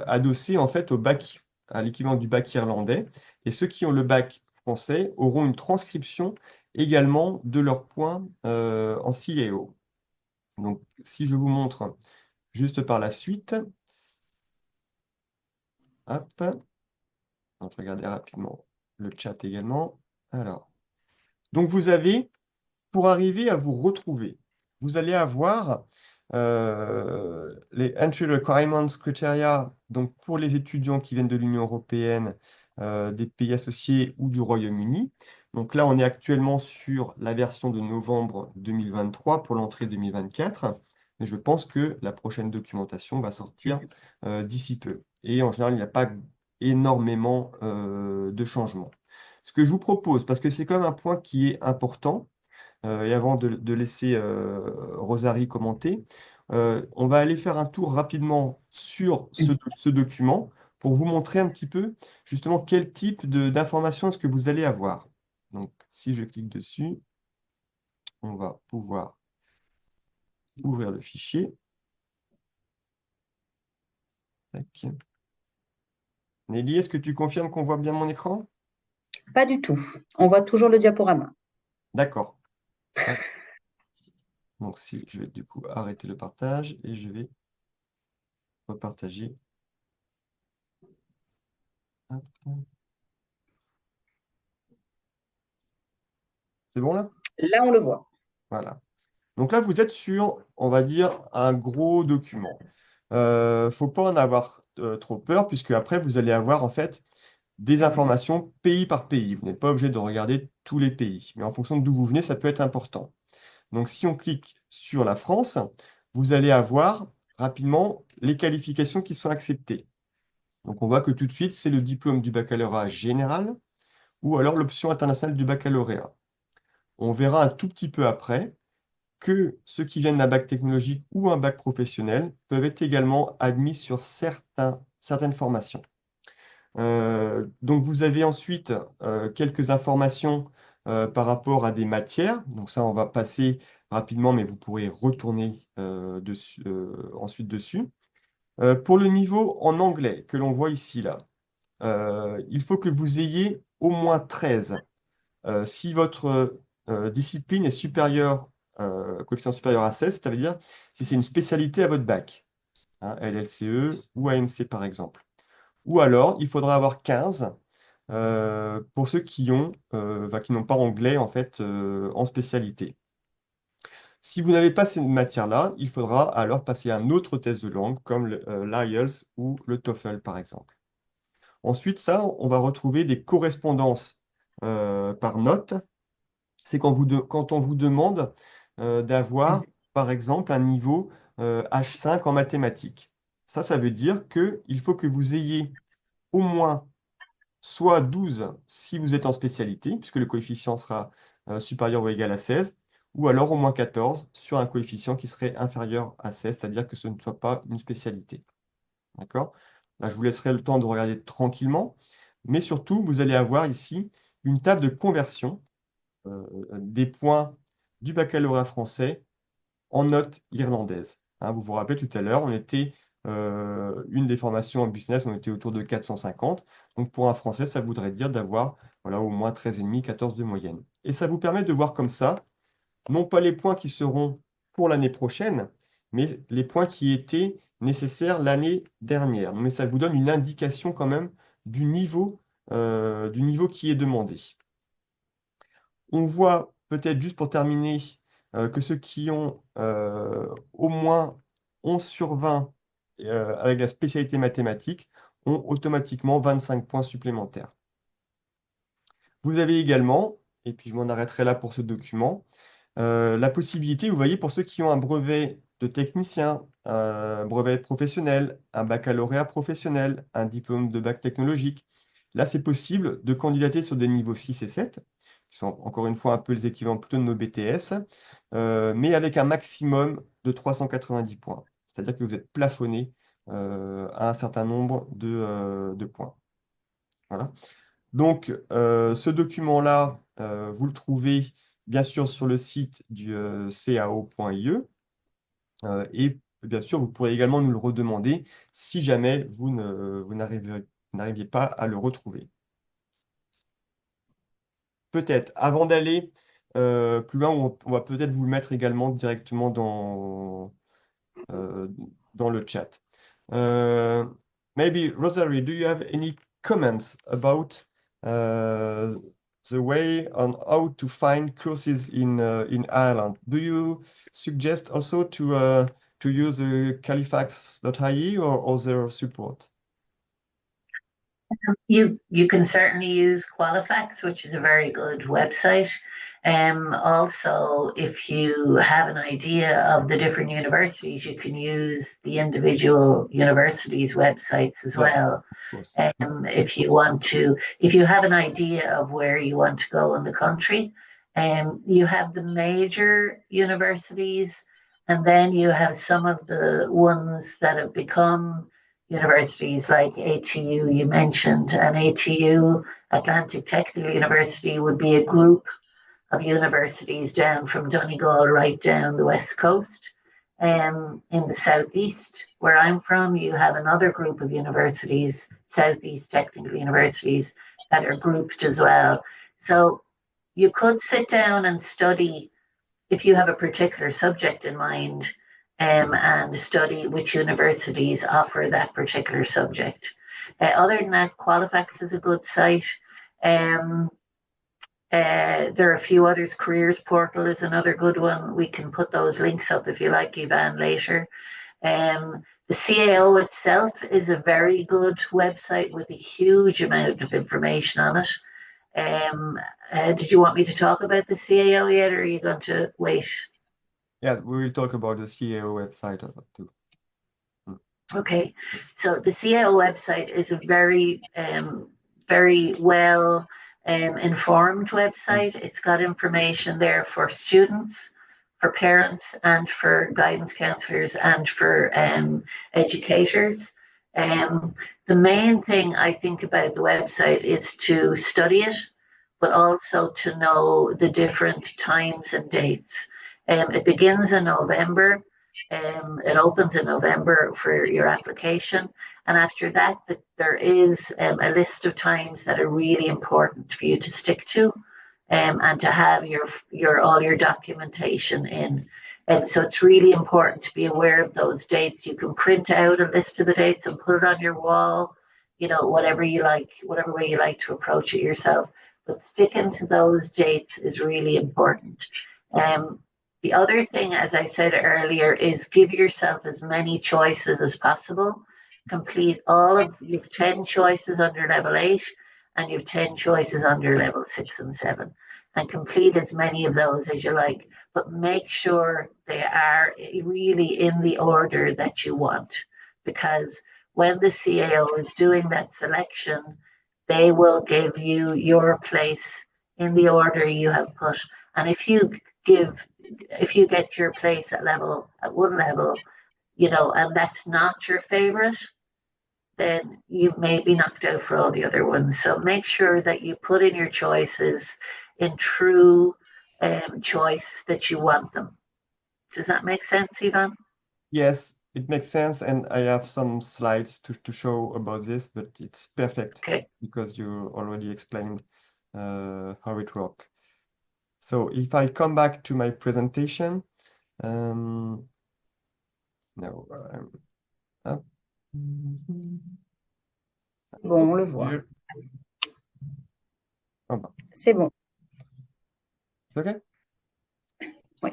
[SPEAKER 1] adossés en fait au bac, à l'équivalent du bac irlandais. Et ceux qui ont le bac français auront une transcription également de leurs points en CIO. Donc, si je vous montre juste par la suite, hop, on va regarder rapidement le chat également. Alors, donc vous avez, pour arriver à vous retrouver, vous allez avoir les Entry Requirements Criteria, donc pour les étudiants qui viennent de l'Union européenne, des pays associés ou du Royaume-Uni. Donc là, on est actuellement sur la version de novembre 2023 pour l'entrée 2024. Mais je pense que la prochaine documentation va sortir d'ici peu. Et en général, il n'y a pas énormément de changements. Ce que je vous propose, parce que c'est quand même un point qui est important, et avant de laisser Rosarie commenter, on va aller faire un tour rapidement sur ce document pour vous montrer un petit peu justement quel type d'informations est-ce que vous allez avoir. Donc, si je clique dessus, on va pouvoir ouvrir le fichier. Tac. Nelly, est-ce que tu confirmes qu'on voit bien mon écran?
[SPEAKER 5] Pas du tout. On voit toujours le diaporama.
[SPEAKER 1] D'accord. Hop. Donc, si je vais du coup arrêter le partage et je vais repartager. Hop. C'est bon là?
[SPEAKER 5] Là, on le voit.
[SPEAKER 1] Voilà. Donc là, vous êtes sur, on va dire, un gros document. Faut pas en avoir trop peur, puisque après, vous allez avoir en fait des informations pays par pays. Vous n'êtes pas obligé de regarder tous les pays, mais en fonction d'où vous venez, ça peut être important. Donc si on clique sur la France, vous allez avoir rapidement les qualifications qui sont acceptées. Donc on voit que tout de suite, c'est le diplôme du baccalauréat général ou alors l'option internationale du baccalauréat. On verra un tout petit peu après que ceux qui viennent d'un bac technologique ou un bac professionnel peuvent être également admis sur certaines formations. Donc vous avez ensuite quelques informations par rapport à des matières. Donc ça, on va passer rapidement, mais vous pourrez retourner ensuite dessus. Pour le niveau en anglais que l'on voit ici, là, il faut que vous ayez au moins 13. Si votre discipline est supérieure, coefficient supérieur à 16, ça veut dire si c'est une spécialité à votre bac, hein, LLCE ou AMC par exemple. Ou alors, il faudra avoir 15 pour ceux qui n'ont pas anglais en fait en spécialité. Si vous n'avez pas ces matières-là, il faudra alors passer un autre test de langue comme l'IELTS ou le TOEFL par exemple. Ensuite, ça, on va retrouver des correspondances par note. C'est quand on vous demande d'avoir, par exemple, un niveau H5 en mathématiques. Ça veut dire qu'il faut que vous ayez au moins soit 12 si vous êtes en spécialité, puisque le coefficient sera supérieur ou égal à 16, ou alors au moins 14 sur un coefficient qui serait inférieur à 16, c'est-à-dire que ce ne soit pas une spécialité. D'accord? Là, je vous laisserai le temps de regarder tranquillement, mais surtout, vous allez avoir ici une table de conversion des points du baccalauréat français en notes irlandaises. Hein, vous vous rappelez tout à l'heure, on était une des formations en business, on était autour de 450. Donc pour un français, ça voudrait dire d'avoir voilà, au moins 13,5, 14 de moyenne. Et ça vous permet de voir comme ça, non pas les points qui seront pour l'année prochaine, mais les points qui étaient nécessaires l'année dernière. Mais ça vous donne une indication quand même du niveau qui est demandé. On voit peut-être juste pour terminer que ceux qui ont au moins 11 sur 20 avec la spécialité mathématique ont automatiquement 25 points supplémentaires. Vous avez également, et puis je m'en arrêterai là pour ce document, la possibilité, vous voyez, pour ceux qui ont un brevet de technicien, un brevet professionnel, un baccalauréat professionnel, un diplôme de bac technologique, là, c'est possible de candidater sur des niveaux 6 et 7, qui sont encore une fois un peu les équivalents plutôt de nos BTS, mais avec un maximum de 390 points. C'est-à-dire que vous êtes plafonné à un certain nombre de points. Voilà. Donc, ce document-là, vous le trouvez bien sûr sur le site du cao.ie. Et bien sûr, vous pourrez également nous le redemander si jamais vous n'arriviez pas à le retrouver. Peut-être, avant d'aller plus loin, on va peut-être vous le mettre également directement dans le chat. Maybe, Rosalie, do you have any comments about the way on how to find courses in Ireland? Do you suggest also to use Califax.ie or other support?
[SPEAKER 2] You can certainly use Qualifax, which is a very good website. Also, if you have an idea of the different universities, you can use the individual universities' websites as well. If you have an idea of where you want to go in the country, you have the major universities, and then you have some of the ones that have become universities like ATU you mentioned, and ATU, Atlantic Technical University, would be a group of universities down from Donegal right down the west coast. In the southeast, where I'm from, you have another group of universities, Southeast Technical Universities, that are grouped as well. So you could sit down and study if you have a particular subject in mind, and study which universities offer that particular subject. Other than that, Qualifax is a good site. There are a few others. Careers Portal is another good one. We can put those links up if you like, Ivan, later. The CAO itself is a very good website with a huge amount of information on it. Did you want me to talk about the CAO yet, or are you going to wait?
[SPEAKER 1] Yeah, we will talk about the CAO website too.
[SPEAKER 2] Okay, so the CAO website is a very, very well informed website. It's got information there for students, for parents, and for guidance counselors, and for educators. The main thing I think about the website is to study it, but also to know the different times and dates. It begins in November. It opens in November for your application. And after that, there is a list of times that are really important for you to stick to, and to have all your documentation in. So it's really important to be aware of those dates. You can print out a list of the dates and put it on your wall, whatever you like, whatever way you like to approach it yourself. But sticking to those dates is really important. The other thing, as I said earlier, is give yourself as many choices as possible. You've 10 choices under level 8, and you've 10 choices under level 6 and 7, and complete as many of those as you like, but make sure they are really in the order that you want, because when the CAO is doing that selection, they will give you your place in the order you have put. And if you get your place at one level, and that's not your favorite, then you may be knocked out for all the other ones. So make sure that you put in your choices in true choice that you want them. Does that make sense, Ivan?
[SPEAKER 1] Yes, it makes sense, and I have some slides to show about this, but it's perfect.
[SPEAKER 2] Okay.
[SPEAKER 1] Because you already explained how it works. So if I come back to my presentation, no, up.
[SPEAKER 5] Bon, on le voit.
[SPEAKER 1] Oh, bah.
[SPEAKER 5] C'est bon.
[SPEAKER 1] OK?
[SPEAKER 5] Oui.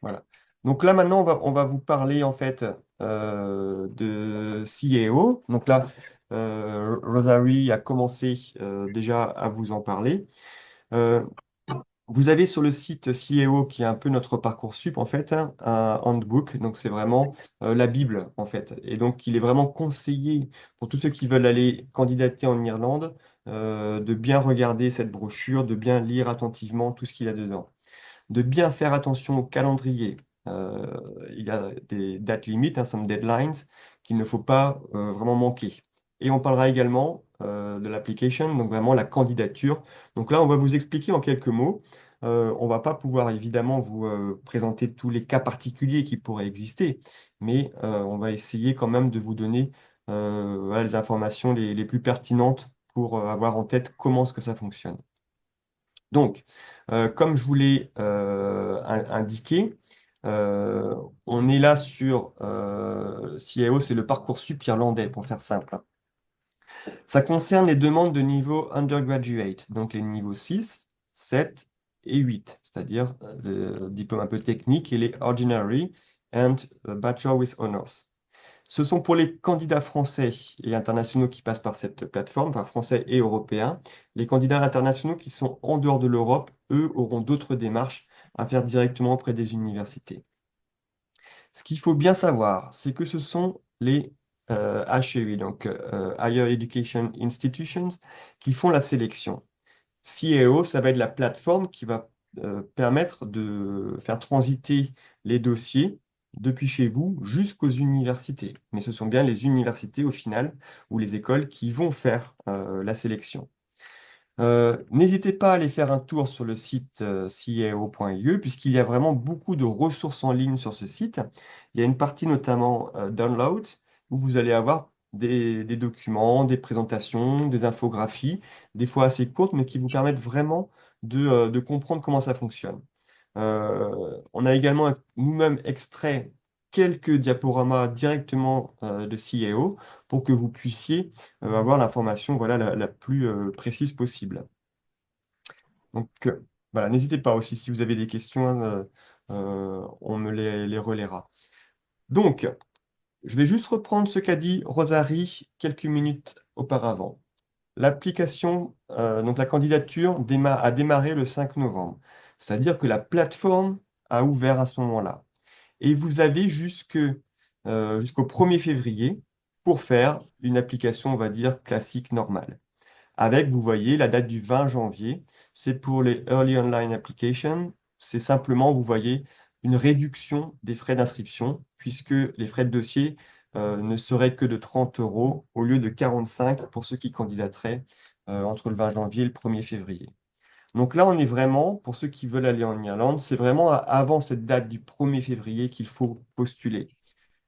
[SPEAKER 1] Voilà. Donc là, maintenant, on va vous parler en fait de CAO. Donc là, Rosary a commencé déjà à vous en parler. Vous avez sur le site CIEO, qui est un peu notre Parcoursup, en fait, hein, un handbook. Donc, c'est vraiment la Bible, en fait. Et donc, il est vraiment conseillé pour tous ceux qui veulent aller candidater en Irlande de bien regarder cette brochure, de bien lire attentivement tout ce qu'il y a dedans, de bien faire attention au calendrier. Il y a des dates limites, hein, some deadlines, qu'il ne faut pas vraiment manquer. Et on parlera également de l'application, donc vraiment la candidature. Donc là, on va vous expliquer en quelques mots. On ne va pas pouvoir évidemment vous présenter tous les cas particuliers qui pourraient exister, mais on va essayer quand même de vous donner voilà, les informations les plus pertinentes pour avoir en tête comment est-ce que ça fonctionne. Donc, comme je vous l'ai indiqué, on est là sur CIO, c'est le Parcoursup irlandais, pour faire simple. Ça concerne les demandes de niveau undergraduate, donc les niveaux 6, 7 et 8, c'est-à-dire le diplôme un peu technique et les ordinary and bachelor with honors. Ce sont pour les candidats français et internationaux qui passent par cette plateforme, enfin français et européens. Les candidats internationaux qui sont en dehors de l'Europe, eux, auront d'autres démarches à faire directement auprès des universités. Ce qu'il faut bien savoir, c'est que ce sont les HEI, donc Higher Education Institutions, qui font la sélection. CIEO, ça va être la plateforme qui va permettre de faire transiter les dossiers depuis chez vous jusqu'aux universités. Mais ce sont bien les universités au final ou les écoles qui vont faire la sélection. N'hésitez pas à aller faire un tour sur le site cieo.ie puisqu'il y a vraiment beaucoup de ressources en ligne sur ce site. Il y a une partie notamment Downloads où vous allez avoir des documents, des présentations, des infographies, des fois assez courtes, mais qui vous permettent vraiment de comprendre comment ça fonctionne. On a également nous-mêmes extrait quelques diaporamas directement de CIEO pour que vous puissiez avoir l'information voilà, la plus précise possible. Donc voilà, n'hésitez pas aussi si vous avez des questions, hein, on me les relaiera. Donc, je vais juste reprendre ce qu'a dit Rosary quelques minutes auparavant. L'application, donc la candidature a démarré le 5 novembre. C'est-à-dire que la plateforme a ouvert à ce moment-là. Et vous avez jusqu'au 1er février pour faire une application, on va dire, classique, normale. Avec, vous voyez, la date du 20 janvier, c'est pour les Early Online Applications. C'est simplement, vous voyez, une réduction des frais d'inscription, puisque les frais de dossier ne seraient que de 30 € au lieu de 45 pour ceux qui candidateraient entre le 20 janvier et le 1er février. Donc là, on est vraiment, pour ceux qui veulent aller en Irlande, c'est vraiment avant cette date du 1er février qu'il faut postuler.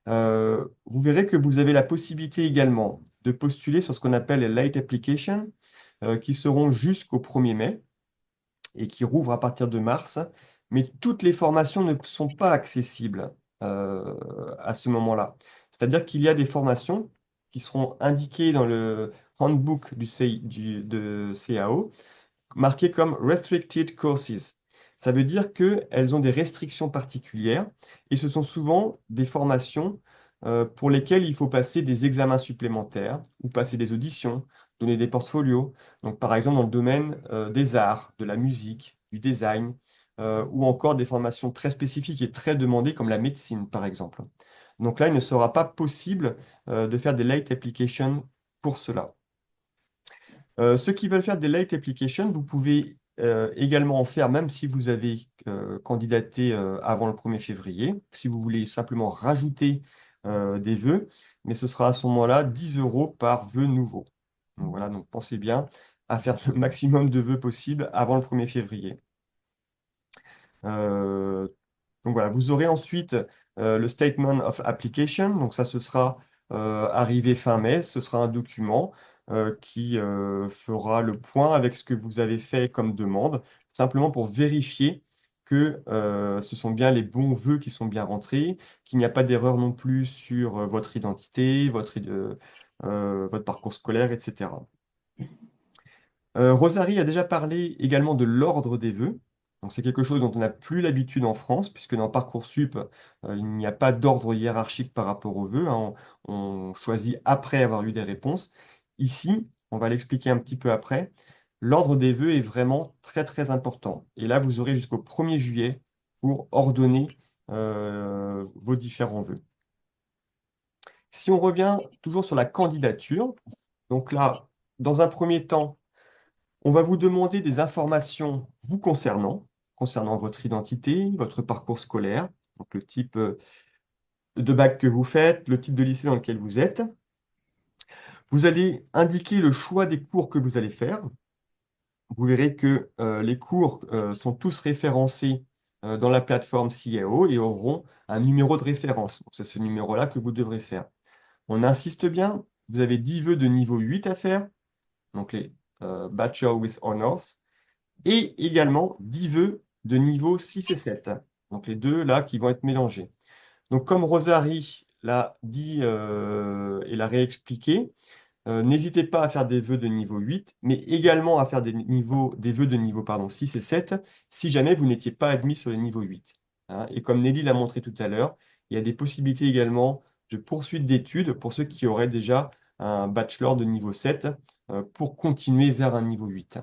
[SPEAKER 1] Vous verrez que vous avez la possibilité également de postuler sur ce qu'on appelle les late applications, qui seront jusqu'au 1er mai et qui rouvrent à partir de mars. Mais toutes les formations ne sont pas accessibles à ce moment-là. C'est-à-dire qu'il y a des formations qui seront indiquées dans le handbook de CAO, marquées comme Restricted Courses. Ça veut dire qu'elles ont des restrictions particulières et ce sont souvent des formations pour lesquelles il faut passer des examens supplémentaires ou passer des auditions, donner des portfolios. Donc, par exemple, dans le domaine des arts, de la musique, du design, ou encore des formations très spécifiques et très demandées comme la médecine, par exemple. Donc là, il ne sera pas possible de faire des late applications pour cela. Ceux qui veulent faire des late applications, vous pouvez également en faire, même si vous avez candidaté avant le 1er février, si vous voulez simplement rajouter des vœux, mais ce sera à ce moment-là 10 € par vœu nouveau. Donc voilà, donc pensez bien à faire le maximum de vœux possible avant le 1er février. Donc voilà, vous aurez ensuite le Statement of Application, donc ça ce sera arrivé fin mai, ce sera un document qui fera le point avec ce que vous avez fait comme demande, simplement pour vérifier que ce sont bien les bons vœux qui sont bien rentrés, qu'il n'y a pas d'erreur non plus sur votre identité, votre parcours scolaire, etc. Rosary a déjà parlé également de l'ordre des vœux. Donc c'est quelque chose dont on n'a plus l'habitude en France, puisque dans Parcoursup, il n'y a pas d'ordre hiérarchique par rapport aux vœux, hein. On choisit après avoir eu des réponses. Ici, on va l'expliquer un petit peu après, l'ordre des vœux est vraiment très très important. Et là, vous aurez jusqu'au 1er juillet pour ordonner vos différents vœux. Si on revient toujours sur la candidature, donc là, dans un premier temps, on va vous demander des informations vous concernant votre identité, votre parcours scolaire, donc le type de bac que vous faites, le type de lycée dans lequel vous êtes. Vous allez indiquer le choix des cours que vous allez faire. Vous verrez que les cours sont tous référencés dans la plateforme CIAO et auront un numéro de référence. C'est ce numéro-là que vous devrez faire. On insiste bien, vous avez 10 vœux de niveau 8 à faire, donc les Bachelor with Honors, et également 10 vœux de niveau 6 et 7, donc les deux là qui vont être mélangés. Donc comme Rosarie l'a dit et l'a réexpliqué, n'hésitez pas à faire des vœux de niveau 8, mais également à faire des vœux de niveau 6 et 7 si jamais vous n'étiez pas admis sur le niveau 8. Hein. Et comme Nelly l'a montré tout à l'heure, il y a des possibilités également de poursuite d'études pour ceux qui auraient déjà un bachelor de niveau 7 pour continuer vers un niveau 8.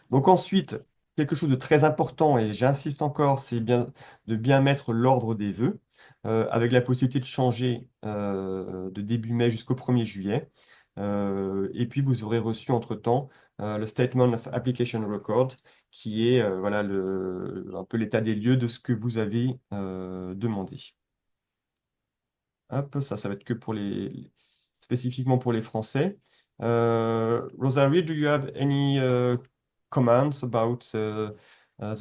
[SPEAKER 1] Donc ensuite, quelque chose de très important, et j'insiste encore, c'est bien de bien mettre l'ordre des vœux, avec la possibilité de changer de début mai jusqu'au 1er juillet. Et puis vous aurez reçu entre-temps le Statement of Application Record, qui est voilà, un peu l'état des lieux de ce que vous avez demandé. Hop, ça va être que pour spécifiquement pour les Français. Rosalie, do you have any comments about the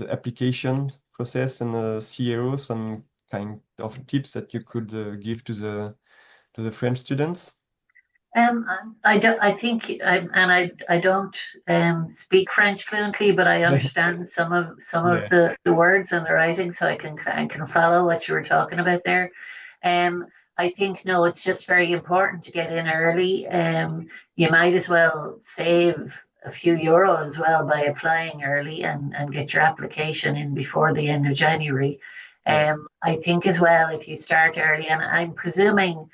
[SPEAKER 1] application process and CAO, some kind of tips that you could give to the French students?
[SPEAKER 2] I don't. I think, I don't speak French fluently, but I understand some of the words and the writing, so I can follow what you were talking about there. I think no, it's just very important to get in early. You might as well save a few euro as well by applying early and get your application in before the end of January. I think as well, if you start early, and I'm presuming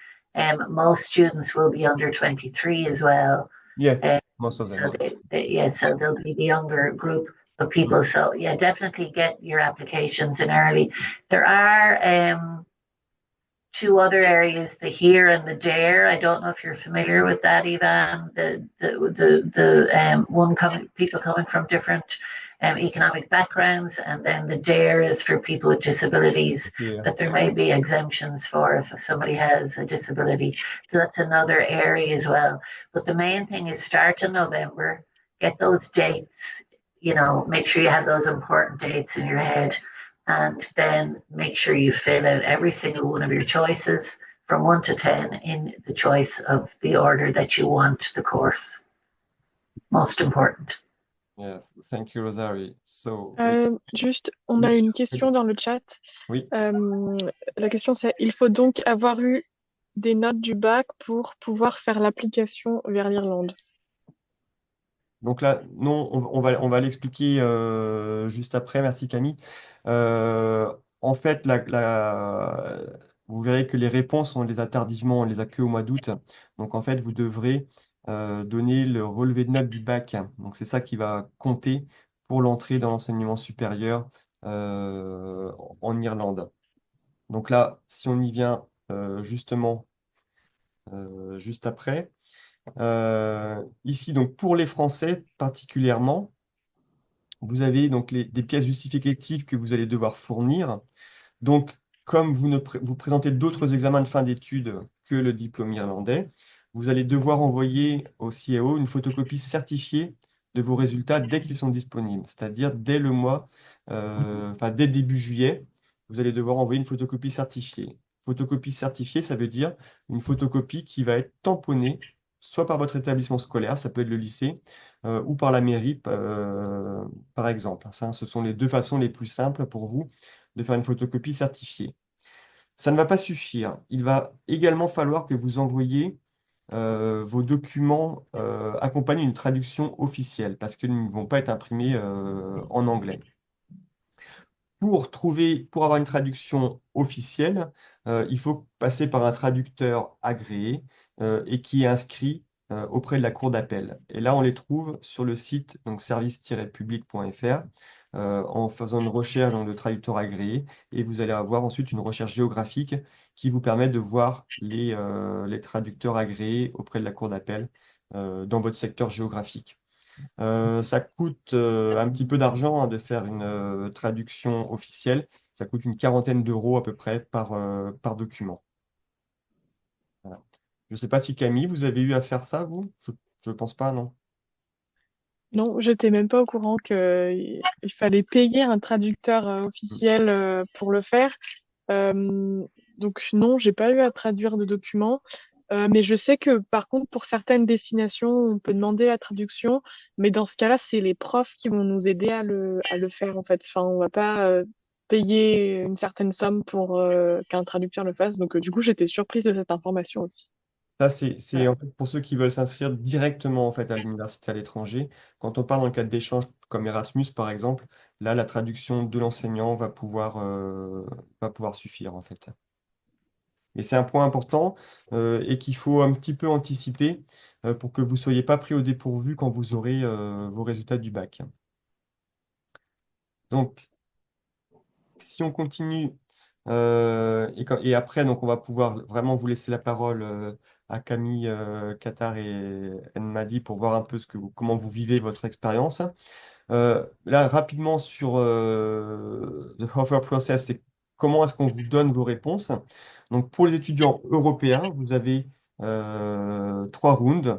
[SPEAKER 2] most students will be under 23 as well.
[SPEAKER 1] Yeah, most of them.
[SPEAKER 2] So so they'll be the younger group of people. So yeah, definitely get your applications in early. There are two other areas, the HERE and the DARE. I don't know if you're familiar with that, Ivan. People coming from different economic backgrounds, and then the DARE is for people with disabilities that there may be exemptions for if somebody has a disability. So that's another area as well. But the main thing is start in November, get those dates, make sure you have those important dates in your head, and then make sure you fill out every single one of your choices from 1 to 10 in the choice of the order that you want the course. Most important.
[SPEAKER 1] Yes, thank you, Rosarie. So,
[SPEAKER 6] juste, on a une question dans le chat.
[SPEAKER 1] Oui.
[SPEAKER 6] La question c'est, il faut donc avoir eu des notes du bac pour pouvoir faire l'application vers l'Irlande.
[SPEAKER 1] Donc là, non, on va l'expliquer juste après. Merci Camille. En fait, vous verrez que les réponses, on les a tardivement, on les a que au mois d'août. Donc en fait, vous devrez donner le relevé de notes du bac. Donc c'est ça qui va compter pour l'entrée dans l'enseignement supérieur en Irlande. Donc là, si on y vient justement juste après. Ici, donc pour les Français particulièrement, vous avez donc des pièces justificatives que vous allez devoir fournir. Donc, comme vous présentez d'autres examens de fin d'études que le diplôme irlandais, vous allez devoir envoyer au CIAO une photocopie certifiée de vos résultats dès qu'ils sont disponibles, c'est-à-dire dès le mois, dès début juillet, vous allez devoir envoyer une photocopie certifiée. Photocopie certifiée, ça veut dire une photocopie qui va être tamponnée soit par votre établissement scolaire, ça peut être le lycée, ou par la mairie, par exemple. Ça, ce sont les deux façons les plus simples pour vous de faire une photocopie certifiée. Ça ne va pas suffire. Il va également falloir que vous envoyiez vos documents accompagnés d'une traduction officielle, parce qu'ils ne vont pas être imprimés en anglais. Pour avoir une traduction officielle, il faut passer par un traducteur agréé et qui est inscrit auprès de la cour d'appel. Et là, on les trouve sur le site donc service-public.fr en faisant une recherche donc, de traducteur agréé. Et vous allez avoir ensuite une recherche géographique qui vous permet de voir les traducteurs agréés auprès de la cour d'appel dans votre secteur géographique. Ça coûte un petit peu d'argent hein, de faire une traduction officielle. Ça coûte une quarantaine d'euros à peu près par document. Voilà. Je ne sais pas si Camille, vous avez eu à faire ça, vous? Je ne pense pas, non?
[SPEAKER 6] Non, j'étais même pas au courant qu'il fallait payer un traducteur officiel pour le faire. Euh, donc non, j'ai pas eu à traduire de documents. Mais je sais que par contre, pour certaines destinations, on peut demander la traduction. Mais dans ce cas-là, c'est les profs qui vont nous aider à le faire en fait. Enfin, on va pas payer une certaine somme pour qu'un traducteur le fasse. Donc du coup, j'étais surprise de cette information aussi.
[SPEAKER 1] Ça, c'est
[SPEAKER 6] Voilà.
[SPEAKER 1] en fait pour ceux qui veulent s'inscrire directement en fait, à l'université à l'étranger. Quand on part dans le cadre d'échanges comme Erasmus, par exemple, là, la traduction de l'enseignant va pouvoir suffire, en fait. Mais c'est un point important et qu'il faut un petit peu anticiper pour que vous ne soyez pas pris au dépourvu quand vous aurez vos résultats du bac. Donc, si on continue, et après, donc, on va pouvoir vraiment vous laisser la parole à Camille, Qatar et Madi pour voir un peu comment vous vivez votre expérience. Là, rapidement sur the offer process, c'est comment est-ce qu'on vous donne vos réponses. Donc, pour les étudiants européens, vous avez 3 rounds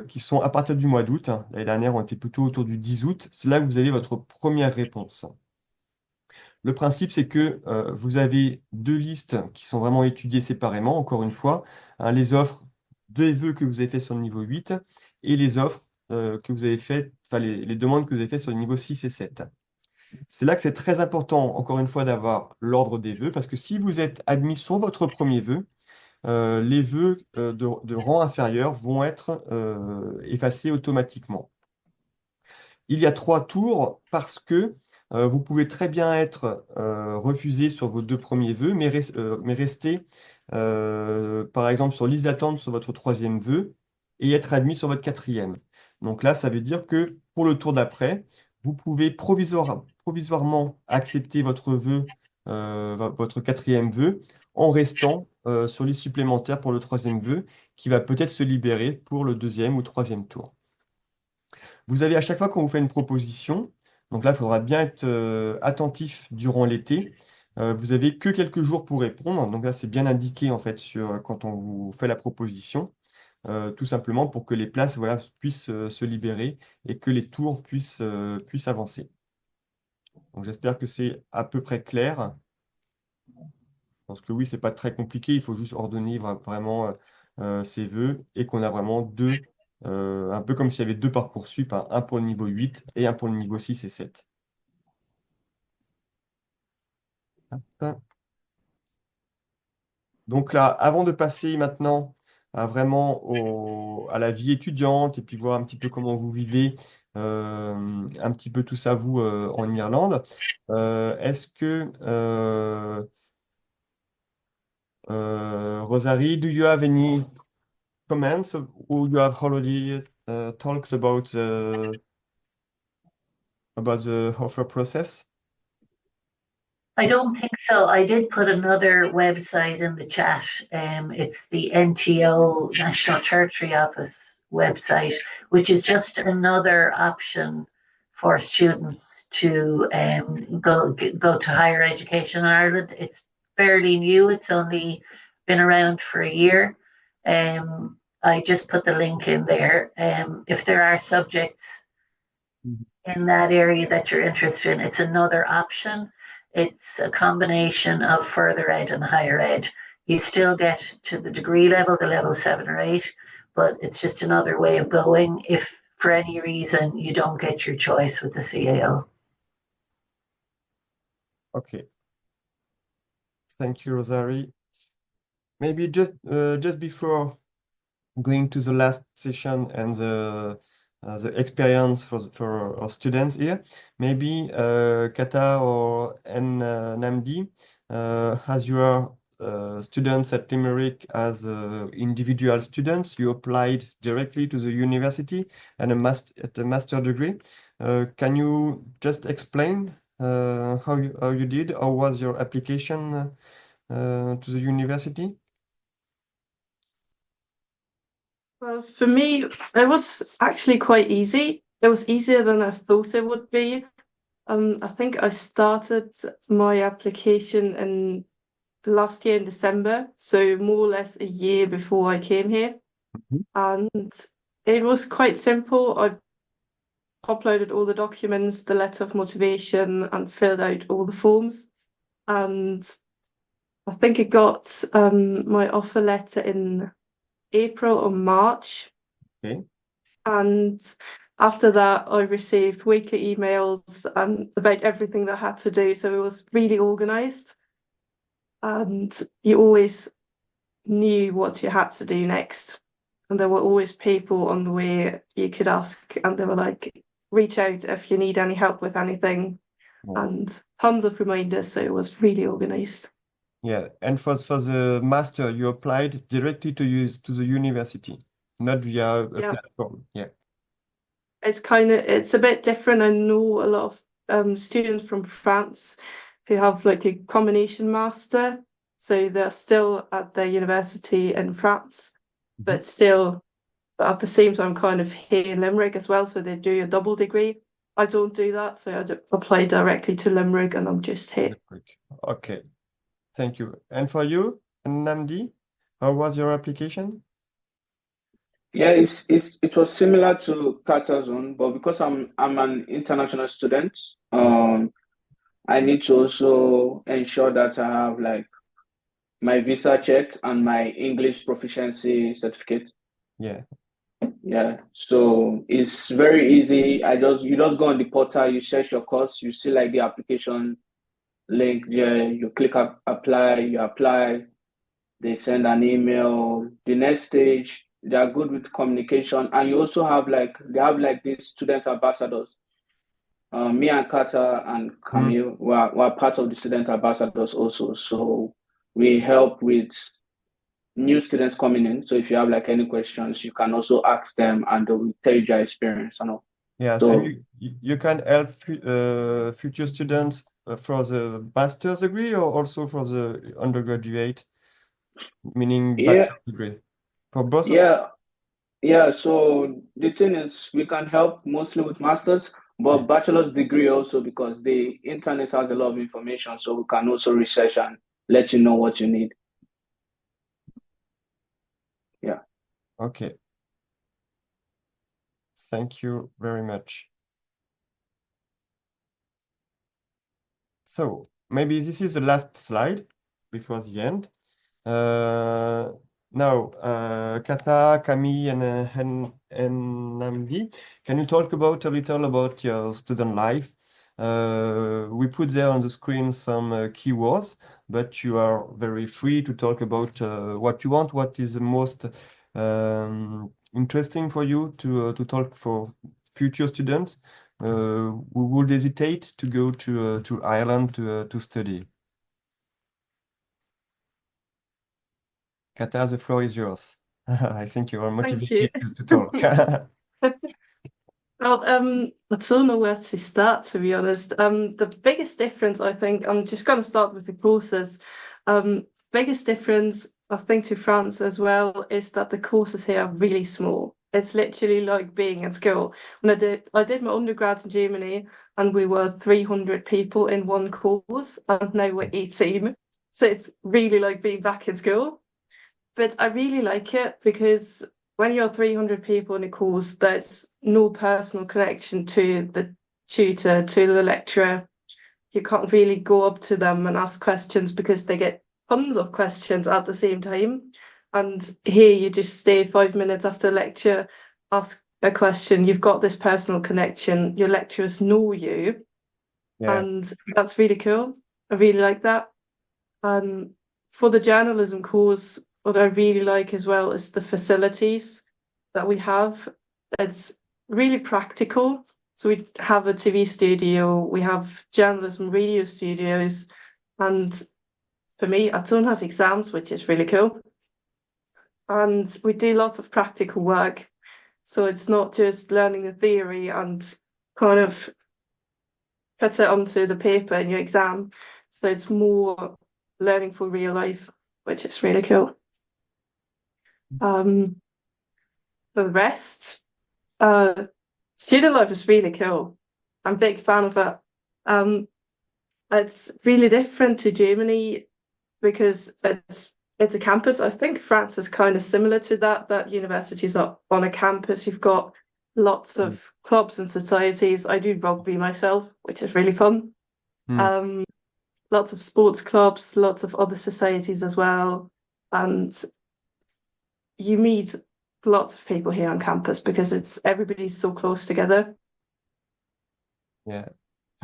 [SPEAKER 1] qui sont à partir du mois d'août. L'année dernière, on était plutôt autour du 10 août. C'est là que vous avez votre première réponse. Le principe, c'est que vous avez 2 listes qui sont vraiment étudiées séparément, encore une fois, hein, les offres des vœux que vous avez fait sur le niveau 8 et les offres que vous avez faites, enfin les demandes que vous avez faites sur le niveau 6 et 7. C'est là que c'est très important, encore une fois, d'avoir l'ordre des vœux, parce que si vous êtes admis sur votre premier vœu, les vœux de rang inférieur vont être effacés automatiquement. Il y a 3 tours parce que vous pouvez très bien être refusé sur vos 2 premiers vœux, mais rester, par exemple, sur liste d'attente sur votre 3e vœu et être admis sur votre 4e. Donc là, ça veut dire que pour le tour d'après, vous pouvez provisoirement accepter votre vœu, votre 4e vœu, en restant sur liste supplémentaire pour le 3e vœu, qui va peut-être se libérer pour le 2e ou 3e tour. Vous avez à chaque fois qu'on vous fait une proposition, donc là, il faudra bien être attentif durant l'été. Vous avez que quelques jours pour répondre. Donc là, c'est bien indiqué en fait quand on vous fait la proposition, tout simplement pour que les places voilà, puissent se libérer et que les tours puissent avancer. Donc j'espère que c'est à peu près clair. Je pense que oui, c'est pas très compliqué. Il faut juste ordonner vraiment ses vœux et qu'on a vraiment un peu comme s'il y avait 2 Parcoursup, hein, un pour le niveau 8 et un pour le niveau 6 et 7. Hop. Donc là, avant de passer maintenant à la vie étudiante et puis voir un petit peu comment vous vivez un petit peu tout ça, vous, en Irlande, est-ce que, Rosalie, do you have any comments or you have already talked about the offer process?
[SPEAKER 2] I don't think so. I did put another website in the chat. It's the NTO, National Territory Office website, which is just another option for students to go to higher education in Ireland. It's fairly new. It's only been around for a year. I just put the link in there. If there are subjects in that area that you're interested in, it's another option. It's a combination of further ed and higher ed. You still get to the degree level, the level 7 or 8, but it's just another way of going if for any reason you don't get your choice with the CAO.
[SPEAKER 1] Okay. Thank you, Rosarie. Maybe just before going to the last session and the experience for our students here, maybe Kata or Namdi, as you are students at Limerick as individual students. You applied directly to the university and at a master degree. Can you just explain how you did? How was your application to the university?
[SPEAKER 4] Well, for me, it was actually quite easy. It was easier than I thought it would be. I think I started my application in last year in December, so more or less a year before I came here.
[SPEAKER 1] Mhm.
[SPEAKER 4] And it was quite simple. I uploaded all the documents, the letter of motivation, and filled out all the forms. And I think I got my offer letter in April or March.
[SPEAKER 1] Okay.
[SPEAKER 4] And after that, I received weekly emails and about everything that I had to do. So it was really organized. And you always knew what you had to do next. And there were always people on the way you could ask, and they were like, reach out if you need any help with anything,
[SPEAKER 1] Yeah.
[SPEAKER 4] and tons of reminders. So it was really organized.
[SPEAKER 1] Yeah, and for the master, you applied directly to the university, not via a
[SPEAKER 4] Yeah.
[SPEAKER 1] platform. Yeah.
[SPEAKER 4] It's a bit different. I know a lot of students from France who have like a combination master. So they're still at their university in France, but still at the same time kind of here in Limerick as well. So they do a double degree. I don't do that. So I apply directly to Limerick and I'm just here.
[SPEAKER 1] Okay, thank you. And for you, Namdi, how was your application?
[SPEAKER 3] Yeah, it was similar to Carter's own, but because I'm an international student, I need to also ensure that I have like my visa checked and my English proficiency certificate.
[SPEAKER 1] Yeah.
[SPEAKER 3] Yeah, so it's very easy. You just go on the portal, you search your course, you see like the application link there, you click apply, you apply, they send an email. The next stage, they are good with communication, and you also have they have like these student ambassadors. Me and Kata and Camille were part of the student ambassadors also. So we help with new students coming in. So if you have like any questions, you can also ask them and they will tell you their experience and all.
[SPEAKER 1] Yes,
[SPEAKER 3] So
[SPEAKER 1] and you can help future students for the master's degree or also for the undergraduate, meaning
[SPEAKER 3] yeah,
[SPEAKER 1] bachelor degree. For both of them?
[SPEAKER 3] yeah, yeah. So the thing is, we can help mostly with masters, but
[SPEAKER 1] Yeah.
[SPEAKER 3] bachelor's degree also because the internet has a lot of information, so we can also research and let you know what you need. Yeah.
[SPEAKER 1] Okay. Thank you very much. So maybe this is the last slide before the end. Now, Kata, Camille, and Namdi, can you talk about a little about your student life? We put there on the screen some keywords, but you are very free to talk about what you want. What is the most interesting for you to talk for future students who would hesitate to go to Ireland to study? Kata, the floor is yours. I think you are motivated to talk.
[SPEAKER 4] Well, I don't know where to start, to be honest. The biggest difference, I think, I'm just going to start with the courses. Biggest difference, I think, to France as well, is that the courses here are really small. It's literally like being in school. When I did my undergrad in Germany, and we were 300 people in one course, and now we're 18. So it's really like being back in school. But I really like it because when you're 300 people in a course, there's no personal connection to the tutor, to the lecturer. You can't really go up to them and ask questions because they get tons of questions at the same time. And here you just stay 5 minutes after lecture, ask a question. You've got this personal connection. Your lecturers know you.
[SPEAKER 1] Yeah.
[SPEAKER 4] And that's really cool. I really like that. For the journalism course, what I really like as well is the facilities that we have. It's really practical. So we have a TV studio, we have journalism radio studios, and for me. I don't have exams, which is really cool. And we do lots of practical work. So it's not just learning the theory and kind of put it onto the paper in your exam. So it's more learning for real life, which is really cool. For the rest, student life is really cool. I'm a big fan of it. It's really different to Germany because it's a campus. I think France is kind of similar to that universities are on a campus. You've got lots of clubs and societies. I do rugby myself, which is really fun. Lots of sports clubs, lots of other societies as well. And you meet lots of people here on campus because everybody's so close together.
[SPEAKER 1] Yeah.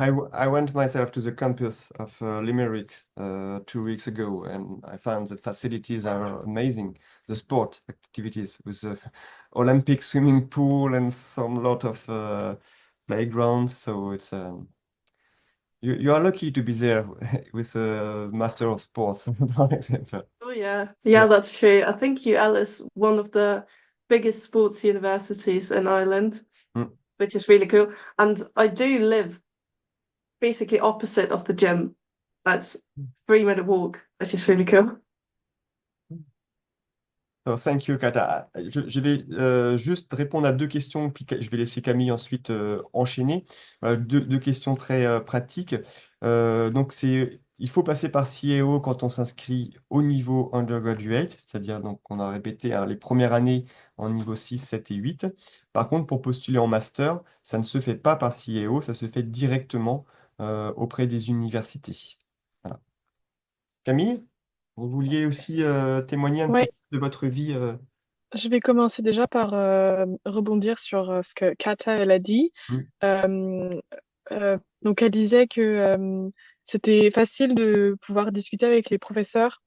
[SPEAKER 1] I went myself to the campus of Limerick 2 weeks ago, and I found the facilities are amazing. The sport activities with the Olympic swimming pool and some lot of playgrounds. So it's you are lucky to be there with a Master of Sports, for example.
[SPEAKER 4] Oh yeah, that's true. I think UL is one of the biggest sports universities in Ireland, which is really cool. And I do live basically opposite of the gym. That's 3-minute walk, which is really cool.
[SPEAKER 1] So, thank you, Kata. Je vais juste répondre à 2 questions, puis je vais laisser Camille ensuite enchaîner. Voilà, deux questions très pratiques. Donc, il faut passer par CAO quand on s'inscrit au niveau undergraduate, c'est-à-dire, donc, on a répété les premières années en niveau 6, 7 et 8. Par contre, pour postuler en master, ça ne se fait pas par CAO, ça se fait directement auprès des universités. Voilà. Camille, vous vouliez aussi témoigner un petit peu de votre vie
[SPEAKER 6] Je vais commencer déjà par rebondir sur ce que Kata elle a dit. Donc elle disait que c'était facile de pouvoir discuter avec les professeurs.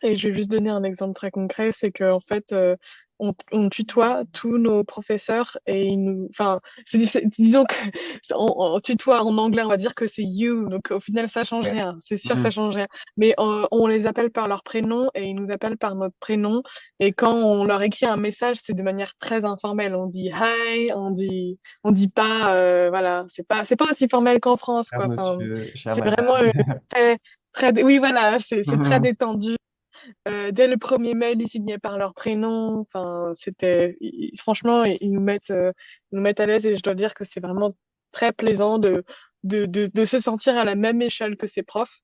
[SPEAKER 6] Et je vais juste donner un exemple très concret, c'est qu'en fait, on tutoie tous nos professeurs et enfin, disons que on tutoie en anglais, on va dire que c'est you, donc au final ça change rien, c'est sûr que ça change rien. Mais on les appelle par leur prénom et ils nous appellent par notre prénom. Et quand on leur écrit un message, c'est de manière très informelle. On dit hi, on dit pas, voilà, c'est pas aussi formel qu'en France,
[SPEAKER 1] cher
[SPEAKER 6] quoi. Enfin,
[SPEAKER 1] monsieur, chère
[SPEAKER 6] c'est
[SPEAKER 1] madame.
[SPEAKER 6] vraiment oui, voilà, c'est très détendu. Dès le premier mail, ils signaient par leur prénom. Enfin, franchement, ils nous mettent à l'aise et je dois dire que c'est vraiment très plaisant de se sentir à la même échelle que ses profs.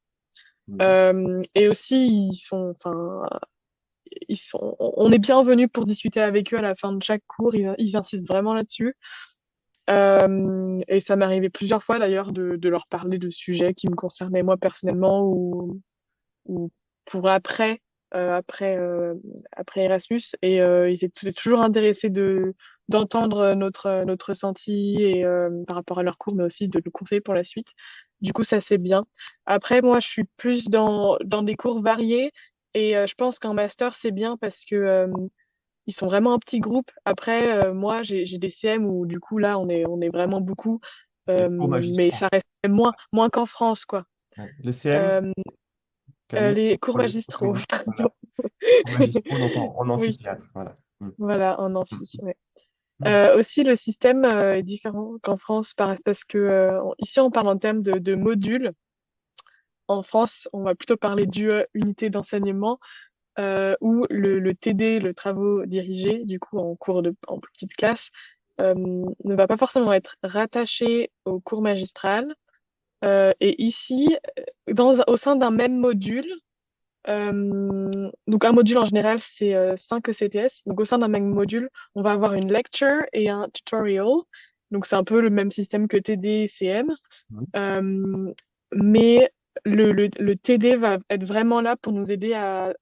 [SPEAKER 6] Et aussi, on est bienvenus pour discuter avec eux à la fin de chaque cours. Ils insistent vraiment là-dessus. Et ça m'est arrivé plusieurs fois d'ailleurs de leur parler de sujets qui me concernaient moi personnellement ou pour après Erasmus, et ils étaient toujours intéressés d'entendre notre ressenti et par rapport à leur cours, mais aussi de le conseiller pour la suite. Du coup, ça c'est bien. Après, moi, je suis plus dans des cours variés et je pense qu'en master c'est bien parce que ils sont vraiment un petit groupe. Après, moi, j'ai des CM où du coup là, on est vraiment beaucoup, mais ça reste moins qu'en France, quoi.
[SPEAKER 1] Les CM, Camille,
[SPEAKER 6] les cours magistraux.
[SPEAKER 1] Voilà. Cours magistraux, donc en amphithéâtre. Voilà.
[SPEAKER 6] Voilà, en amphi. Ouais. Aussi, le système est différent qu'en France parce que ici, on parle en termes de modules. En France, on va plutôt parler d'unité d'enseignement où le TD, le travaux dirigés, du coup, en petite classe, ne va pas forcément être rattaché au cours magistral. Et ici, au sein d'un même module, donc un module en général, c'est 5 ECTS. Donc au sein d'un même module, on va avoir une lecture et un tutorial. Donc c'est un peu le même système que TD et CM. Mais le TD va être vraiment là pour nous aider à...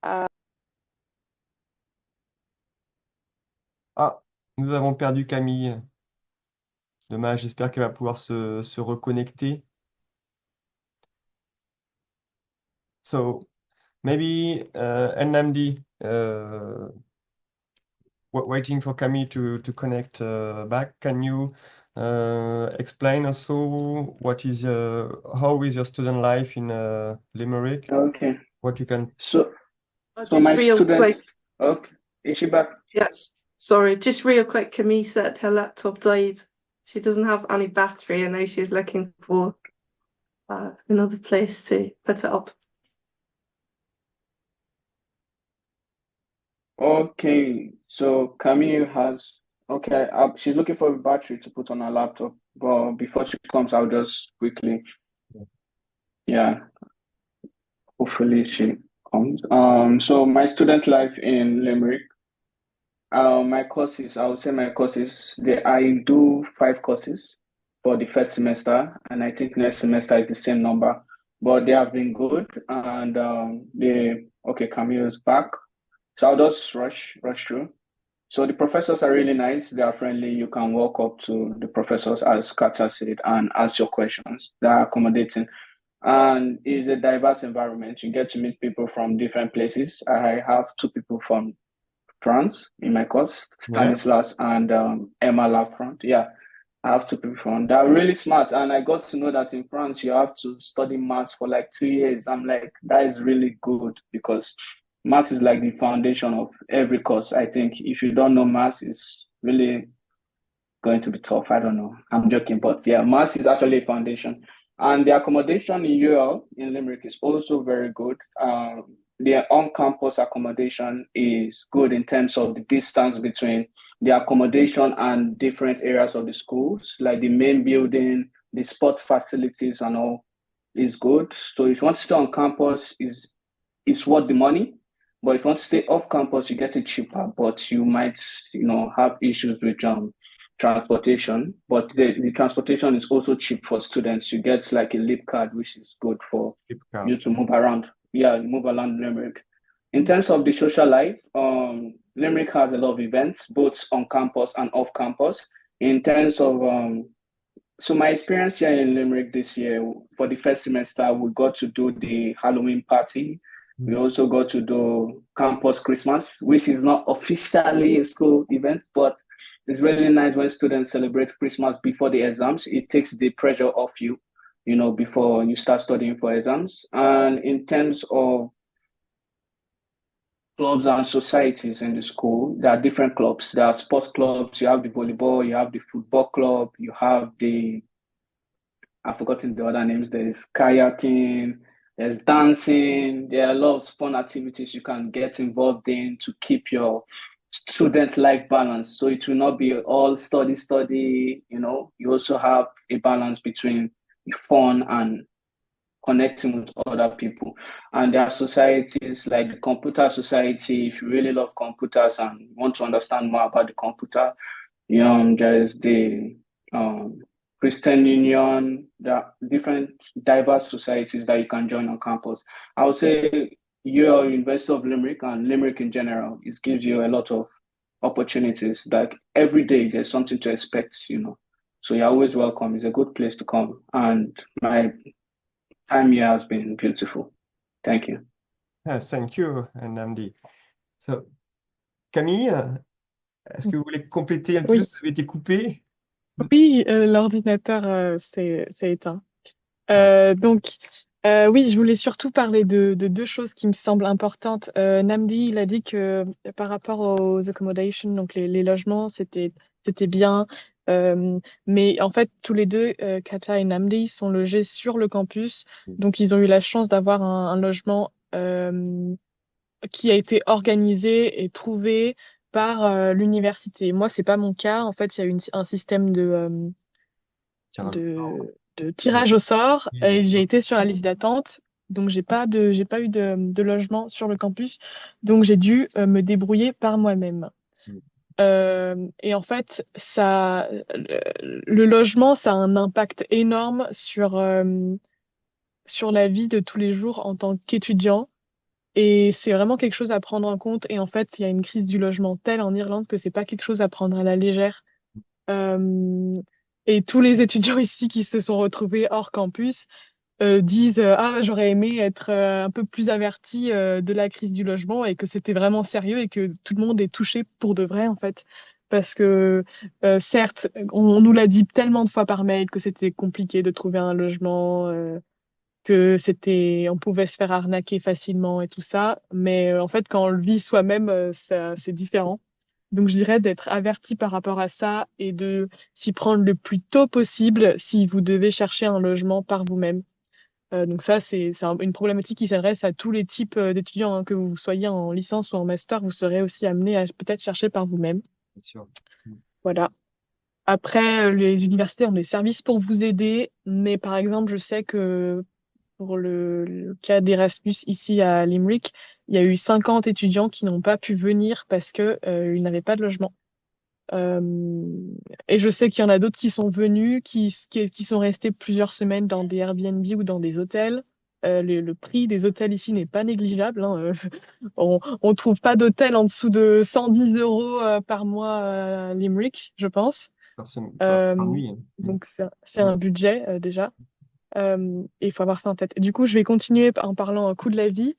[SPEAKER 1] Ah, nous avons perdu Camille. Dommage, j'espère qu'elle va pouvoir se reconnecter. So, maybe NMD, waiting for Camille to connect back. Can you explain also how is your student life in Limerick?
[SPEAKER 3] Okay.
[SPEAKER 1] what you can.
[SPEAKER 3] So
[SPEAKER 4] Oh,
[SPEAKER 3] so
[SPEAKER 4] just
[SPEAKER 3] my
[SPEAKER 4] real
[SPEAKER 3] student,
[SPEAKER 4] quick.
[SPEAKER 3] okay, is she back?
[SPEAKER 4] Yes. Sorry, just real quick. Camille said her laptop died. She doesn't have any battery, and now she's looking for another place to put it up.
[SPEAKER 3] Okay, so Camille has, okay, she's looking for a battery to put on her laptop, but before she comes, I'll just quickly, yeah, hopefully she comes. So my student life in Limerick, my courses, I would say my courses, I do 5 courses for the first semester, and I think next semester is the same number, but they have been good, and okay, Camille is back, so I'll just rush through. So the professors are really nice. They are friendly. You can walk up to the professors, as Katja said, and ask your questions. They are accommodating. And it's a diverse environment. You get to meet people from different places. I have 2 people from France in my course,
[SPEAKER 1] Yeah.
[SPEAKER 3] Stanislas and Emma Lafront. Yeah, I have 2 people from. They're really smart. And I got to know that in France, you have to study maths for like 2 years. I'm like, that is really good because maths is like the foundation of every course. I think if you don't know maths, it's really going to be tough. I don't know. I'm joking, but yeah, maths is actually a foundation. And the accommodation in UL in Limerick is also very good. The on-campus accommodation is good in terms of the distance between the accommodation and different areas of the schools, like the main building, the sport facilities and all is good. So if you want to stay on campus, is worth the money. But if you want to stay off campus, you get it cheaper, but you might, have issues with transportation. But the transportation is also cheap for students. You get like a leap card, which is good for
[SPEAKER 1] Keep calm.
[SPEAKER 3] you to move around. Yeah, move around Limerick. In terms of the social life, Limerick has a lot of events, both on campus and off campus. In terms of so my experience here in Limerick this year, for the first semester, we got to do the Halloween party. We also got to do campus Christmas, which is not officially a school event, but it's really nice when students celebrate Christmas before the exams. It takes the pressure off you, before you start studying for exams. And in terms of clubs and societies in the school, there are different clubs. There are sports clubs, you have the volleyball, you have the football club, you have I've forgotten the other names. There's kayaking, there's dancing. There are a lot of fun activities you can get involved in to keep your student life balance. So it will not be all study, study. You also have a balance between fun and connecting with other people. And there are societies like the Computer Society. If you really love computers and want to understand more about the computer, there's the Christian Union. There are different diverse societies that you can join on campus. I would say your University of Limerick and Limerick in general, it gives you a lot of opportunities. Like every day, there's something to expect. So you're always welcome. It's a good place to come. And my time here has been beautiful. Thank you.
[SPEAKER 1] Yes, thank you, Namdi. So, Camille, est-ce que vous voulez compléter un petit peu?
[SPEAKER 6] Oui.
[SPEAKER 1] Vous avez été coupé?
[SPEAKER 6] Oui, l'ordinateur s'est éteint. Donc, oui, je voulais surtout parler de 2 choses qui me semblent importantes. Namdi, il a dit que par rapport aux accommodations, donc les logements, c'était bien. Mais en fait, tous les deux, Kata et Namdi, sont logés sur le campus. Donc, ils ont eu la chance d'avoir un logement qui a été organisé et trouvé par l'université. Moi, c'est pas mon cas. En fait, il y a un système de tirage au sort et j'ai été sur la liste d'attente. Donc, j'ai pas eu de logement sur le campus. Donc, j'ai dû me débrouiller par moi-même. Et en fait, le logement, ça a un impact énorme sur la vie de tous les jours en tant qu'étudiant. Et c'est vraiment quelque chose à prendre en compte. Et en fait, il y a une crise du logement telle en Irlande que c'est pas quelque chose à prendre à la légère. Et tous les étudiants ici qui se sont retrouvés hors campus disent Ah, j'aurais aimé être un peu plus averti de la crise du logement et que c'était vraiment sérieux et que tout le monde est touché pour de vrai, en fait. Parce que certes, on nous l'a dit tellement de fois par mail que c'était compliqué de trouver un logement. que on pouvait se faire arnaquer facilement et tout ça. Mais en fait, quand on le vit soi-même, c'est différent. Donc, je dirais d'être averti par rapport à ça et de s'y prendre le plus tôt possible si vous devez chercher un logement par vous-même. Donc ça, une problématique qui s'adresse à tous les types d'étudiants, hein, que vous soyez en licence ou en master, vous serez aussi amené à peut-être chercher par vous-même.
[SPEAKER 1] Bien sûr.
[SPEAKER 6] Voilà. Après, les universités ont des services pour vous aider, mais par exemple, je sais que pour le cas d'Erasmus ici à Limerick, il y a eu 50 étudiants qui n'ont pas pu venir parce que ils n'avaient pas de logement. Euh, et je sais qu'il y en a d'autres qui sont venus, qui sont restés plusieurs semaines dans des Airbnb ou dans des hôtels. Le prix des hôtels ici n'est pas négligeable, hein. On ne trouve pas d'hôtel en dessous de 110 euros par mois à Limerick, je pense.
[SPEAKER 1] Par nuit. Hein.
[SPEAKER 6] Donc c'est un budget déjà. Et il faut avoir ça en tête. Et du coup, je vais continuer en parlant un coût de la vie.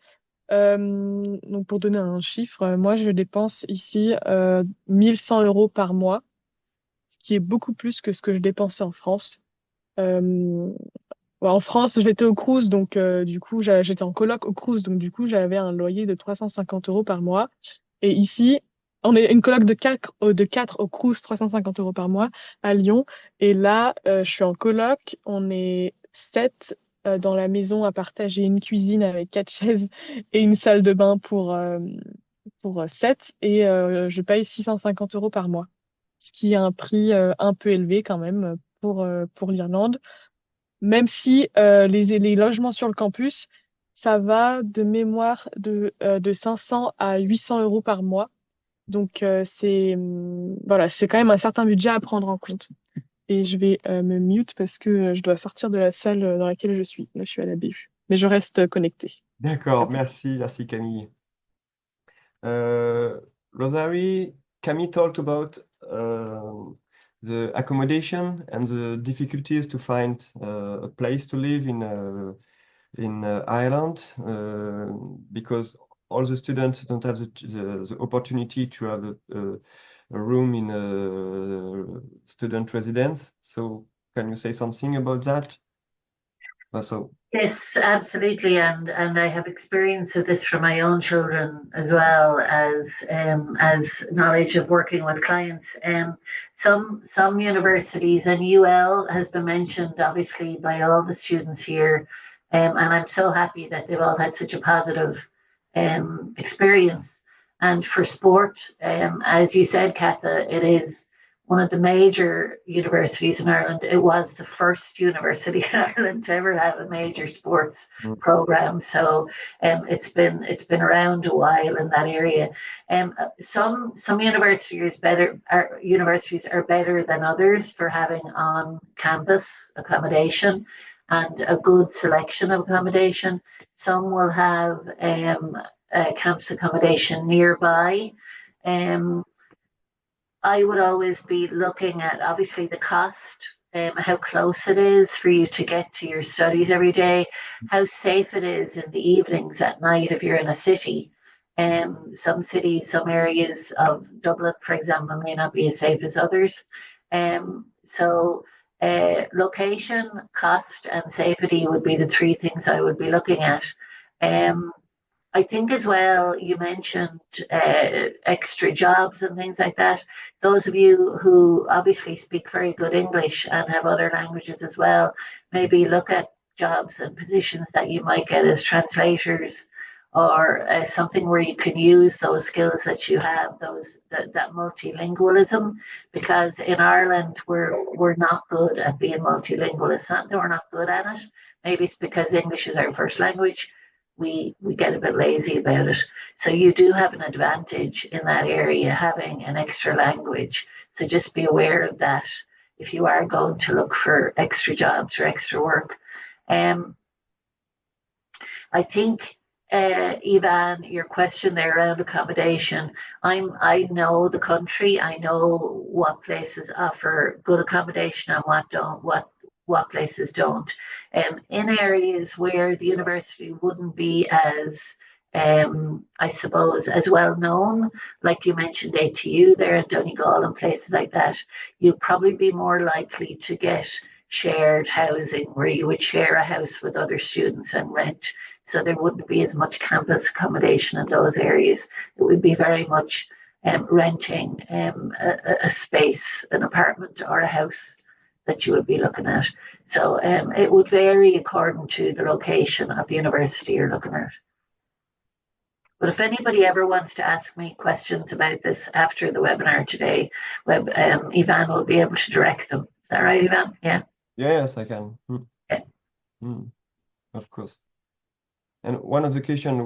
[SPEAKER 6] Donc pour donner un chiffre, moi je dépense ici 1100 euros par mois, ce qui est beaucoup plus que ce que je dépensais en France. Euh, en France, j'étais au Crous, donc du coup j'étais en coloc au Crous, donc du coup j'avais un loyer de 350 euros par mois. Et ici, on est une coloc de 4 au Crous, 350 euros par mois à Lyon. Et là, je suis en coloc, on est 7 dans la maison à partager une cuisine avec 4 chaises et une salle de bain pour 7. Et je paye 650 euros par mois, ce qui est un prix un peu élevé quand même pour l'Irlande. Même si les logements sur le campus, ça va de mémoire de 500 à 800 euros par mois. Donc, voilà, c'est quand même un certain budget à prendre en compte. Et je vais me mute parce que je dois sortir de la salle dans laquelle je suis. Là, je suis à la BU. Mais je reste connectée.
[SPEAKER 1] D'accord, merci Camille. Rosary, Camille talked about the accommodation and the difficulties to find a place to live in Ireland because all the students don't have the opportunity to have a room in a student residence. So can you say something about that?
[SPEAKER 2] Yes, absolutely, and I have experience of this from my own children as well as knowledge of working with clients. Some universities, and UL has been mentioned obviously by all the students here, and I'm so happy that they've all had such a positive experience. And for sport, as you said, Katha, it is one of the major universities in Ireland. It was the first university in Ireland to ever have a major sports program. So it's been around a while in that area. Some universities are better than others for having on campus accommodation and a good selection of accommodation. Some will have campus accommodation nearby. I would always be looking at obviously the cost, how close it is for you to get to your studies every day, how safe it is in the evenings at night if you're in a city. Some cities, some areas of Dublin, for example, may not be as safe as others. So location, cost, and safety would be the three things I would be looking at. I think as well, you mentioned extra jobs and things like that. Those of you who obviously speak very good English and have other languages as well, maybe look at jobs and positions that you might get as translators or something where you can use those skills that you have, that multilingualism, because in Ireland we're not good at being multilingual. It's not that we're not good at it. Maybe it's because English is our first language. We get a bit lazy about it. So you do have an advantage in that area having an extra language. So just be aware of that if you are going to look for extra jobs or extra work. I think, Ivan, your question there around accommodation, I know the country. I know what places offer good accommodation and what places don't. In areas where the university wouldn't be as, I suppose, as well known, like you mentioned ATU there in Donegal and places like that, you'll probably be more likely to get shared housing where you would share a house with other students and rent. So there wouldn't be as much campus accommodation in those areas. It would be very much renting a space, an apartment or a house that you would be looking at. So it would vary according to the location of the university you're looking at. But if anybody ever wants to ask me questions about this after the webinar today, Ivan will be able to direct them. Is that right, Ivan? Yeah.
[SPEAKER 1] Yes, I can.
[SPEAKER 2] Yeah.
[SPEAKER 1] Of course. And one of the questions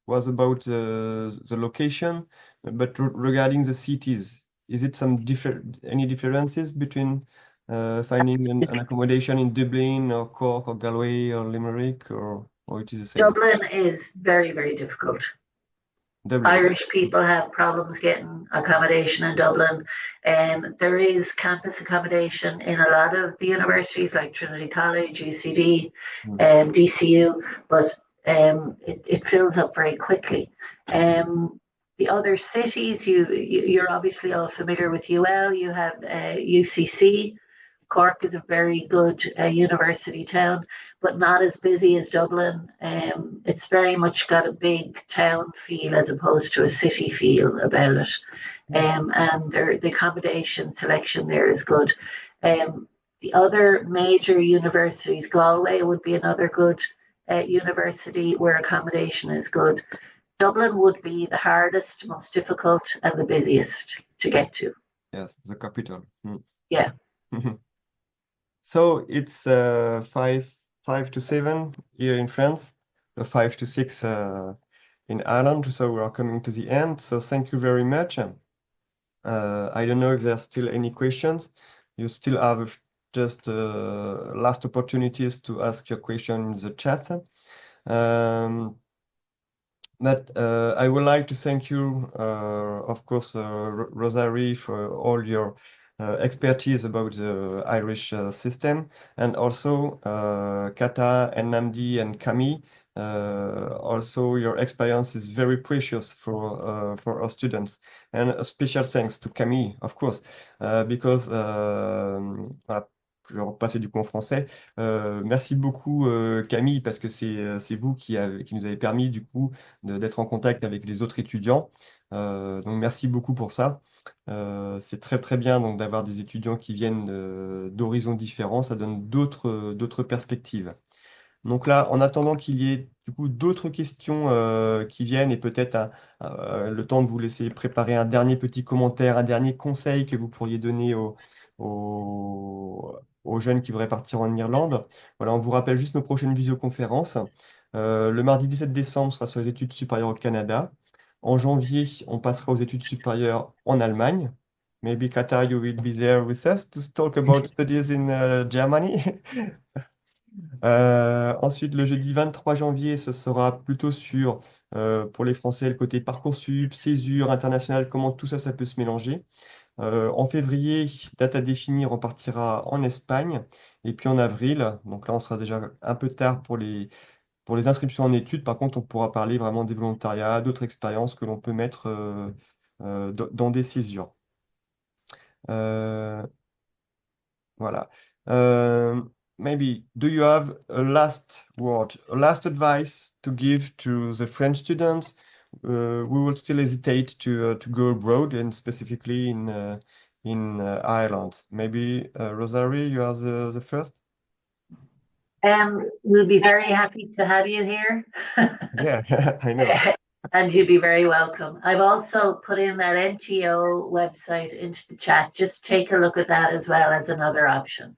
[SPEAKER 1] was about the location, but regarding the cities, is it any differences between finding an accommodation in Dublin or Cork or Galway or Limerick, or it is the same?
[SPEAKER 2] Dublin is very, very difficult.
[SPEAKER 1] Dublin.
[SPEAKER 2] Irish people have problems getting accommodation in Dublin. There is campus accommodation in a lot of the universities like Trinity College, UCD, DCU, but it fills up very quickly. The other cities, you're obviously all familiar with UL. You have UCC. Cork is a very good university town, but not as busy as Dublin. It's very much got a big town feel as opposed to a city feel about it. And the accommodation selection there is good. The other major universities, Galway would be another good university where accommodation is good. Dublin would be the hardest, most difficult, and the busiest to get to.
[SPEAKER 1] Yes, the capital.
[SPEAKER 2] Yeah.
[SPEAKER 1] So it's 5 to 7 here in France, 5 to 6 in Ireland. So we are coming to the end. So thank you very much. I don't know if there's still any questions. You still have just last opportunities to ask your question in the chat. But I would like to thank you, of course, Rosarie, for all your expertise about the Irish system, and also Kata and Nnamdi and Camille. Also, your experience is very precious for our students, and a special thanks to Camille, of course, because voilà, je vais repasser du coup en français. Merci beaucoup Camille, parce que c'est vous qui nous avez permis du coup d'être en contact avec les autres étudiants. Donc merci beaucoup pour ça. C'est très très bien donc d'avoir des étudiants qui viennent d'horizons différents, ça donne d'autres perspectives. Donc là, en attendant qu'il y ait du coup d'autres questions qui viennent, et peut-être le temps de vous laisser préparer un dernier petit commentaire, un dernier conseil que vous pourriez donner aux jeunes qui voudraient partir en Irlande. Voilà, on vous rappelle juste nos prochaines visioconférences. Le mardi 17 décembre sera sur les études supérieures au Canada. En janvier, on passera aux études supérieures en Allemagne. Maybe Kata, you will be there with us to talk about studies in Germany. Ensuite, le jeudi 23 janvier, ce sera plutôt sur, pour les Français, le côté Parcoursup, césure internationale, comment tout ça, ça peut se mélanger. En février, date à définir, on partira en Espagne. Et puis en avril, donc là, on sera déjà un peu tard pour les inscriptions en études. Par contre, on pourra parler vraiment des volontariats, d'autres expériences que l'on peut mettre dans des césures. Voilà. Maybe, do you have a last word, a last advice to give to the French students? We will still hesitate to go abroad, and specifically in Ireland. Maybe Rosarie, you are the first.
[SPEAKER 2] We'll be very happy to have you here.
[SPEAKER 1] Yeah, I know.
[SPEAKER 2] And you'd be very welcome. I've also put in that NTO website into the chat. Just take a look at that as well as another option.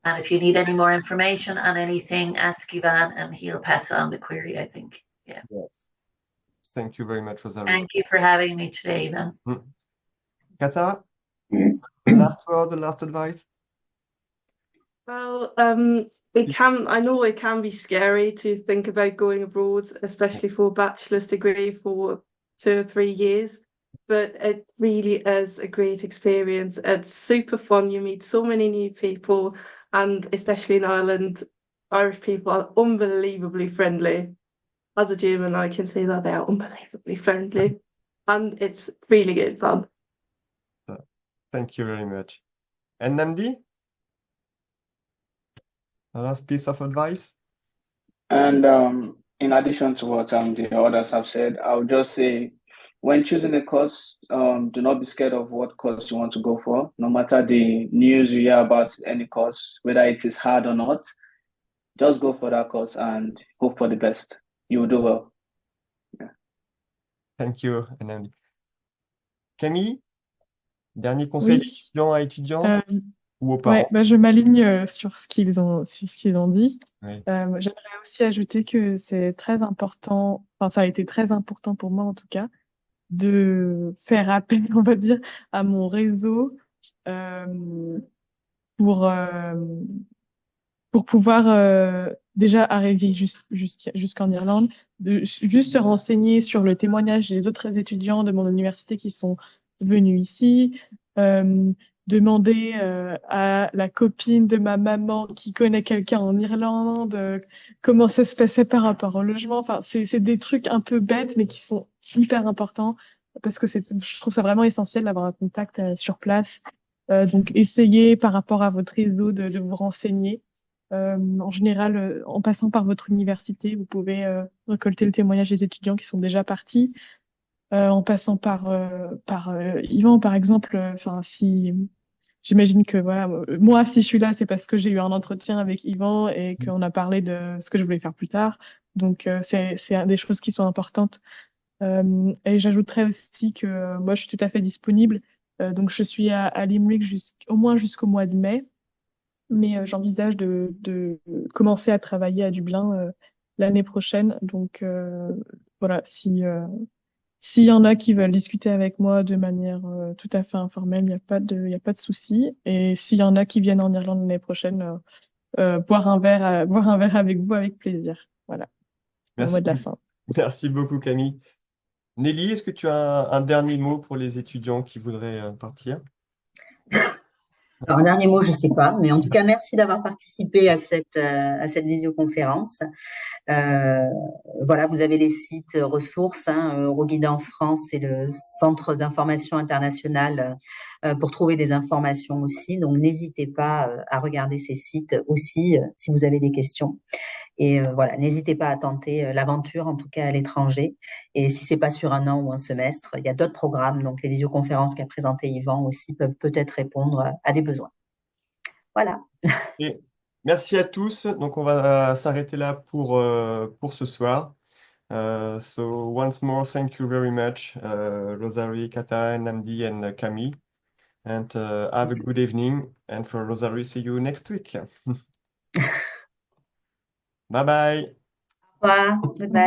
[SPEAKER 2] And if you need any more information on anything, ask Ivan and he'll pass on the query, I think. Yeah.
[SPEAKER 1] Yes. Thank you very much, Rosarie.
[SPEAKER 2] Thank you for having me today, Ivan.
[SPEAKER 1] Kata, last word, the last advice?
[SPEAKER 4] Well, I know it can be scary to think about going abroad, especially for a bachelor's degree for 2 or 3 years, but it really is a great experience. It's super fun. You meet so many new people, and especially in Ireland, Irish people are unbelievably friendly. As a German, I can say that they are unbelievably friendly, and it's really good fun.
[SPEAKER 1] Thank you very much. And Nnamdi? A last piece of advice?
[SPEAKER 3] And in addition to what the others have said, I would just say when choosing a course, do not be scared of what course you want to go for. No matter the news you hear about any course, whether it is hard or not, just go for that course and hope for the best. You will do well.
[SPEAKER 1] Thank you, Anand. Camille, dernier conseil
[SPEAKER 6] Oui.
[SPEAKER 1] d'étudiant à étudiant
[SPEAKER 6] Euh,
[SPEAKER 1] ou aux
[SPEAKER 6] ouais,
[SPEAKER 1] parents?
[SPEAKER 6] bah, je m'aligne sur sur ce qu'ils ont dit.
[SPEAKER 1] Oui.
[SPEAKER 6] J'aimerais aussi ajouter que c'est très important, enfin ça a été très important pour moi en tout cas, de faire appel, on va dire, à mon réseau euh, pour, euh, pour pouvoir déjà arriver jusqu'en Irlande, juste se renseigner sur le témoignage des autres étudiants de mon université qui sont venus ici, euh, demander à la copine de ma maman qui connaît quelqu'un en Irlande, comment ça se passait par rapport au logement. Enfin, c'est des trucs un peu bêtes, mais qui sont hyper importants parce que je trouve ça vraiment essentiel d'avoir un contact sur place. Donc, essayez par rapport à votre réseau de vous renseigner. En général, en passant par votre université, vous pouvez récolter le témoignage des étudiants qui sont déjà partis. En passant par Yvan, par exemple, enfin, si j'imagine que voilà, moi, si je suis là, c'est parce que j'ai eu un entretien avec Yvan et qu'on a parlé de ce que je voulais faire plus tard. Donc, c'est des choses qui sont importantes. Et j'ajouterais aussi que moi, je suis tout à fait disponible. Donc, je suis à Limerick au moins jusqu'au mois de mai. Mais j'envisage de commencer à travailler à Dublin l'année prochaine. Donc voilà, s'il y en a qui veulent discuter avec moi de manière tout à fait informelle, il y a pas de souci. Et s'il y en a qui viennent en Irlande l'année prochaine, boire un verre avec vous avec plaisir. Voilà, le mot
[SPEAKER 1] Merci,
[SPEAKER 6] de la fin.
[SPEAKER 1] merci beaucoup, Camille. Nelly, est-ce que tu as un dernier mot pour les étudiants qui voudraient partir?
[SPEAKER 5] Alors, un dernier mot, je sais pas, mais en tout cas, merci d'avoir participé à cette visioconférence. Euh, voilà, vous avez les sites ressources, hein, Euroguidance France et le Centre d'information internationale pour trouver des informations aussi. Donc, n'hésitez pas à regarder ces sites aussi si vous avez des questions. Et voilà, n'hésitez pas à tenter l'aventure, en tout cas à l'étranger. Et si c'est pas sur un an ou un semestre, il y a d'autres programmes. Donc, les visioconférences qu'a présenté Yvan aussi peuvent peut-être répondre à des besoins. Voilà.
[SPEAKER 1] Et merci à tous. Donc, on va s'arrêter là pour ce soir. So once more, thank you very much, Rosary, Kata, Namdi, and Camille. And have a good evening. And for Rosary, see you next week. Bye bye.
[SPEAKER 5] Au revoir. Goodbye.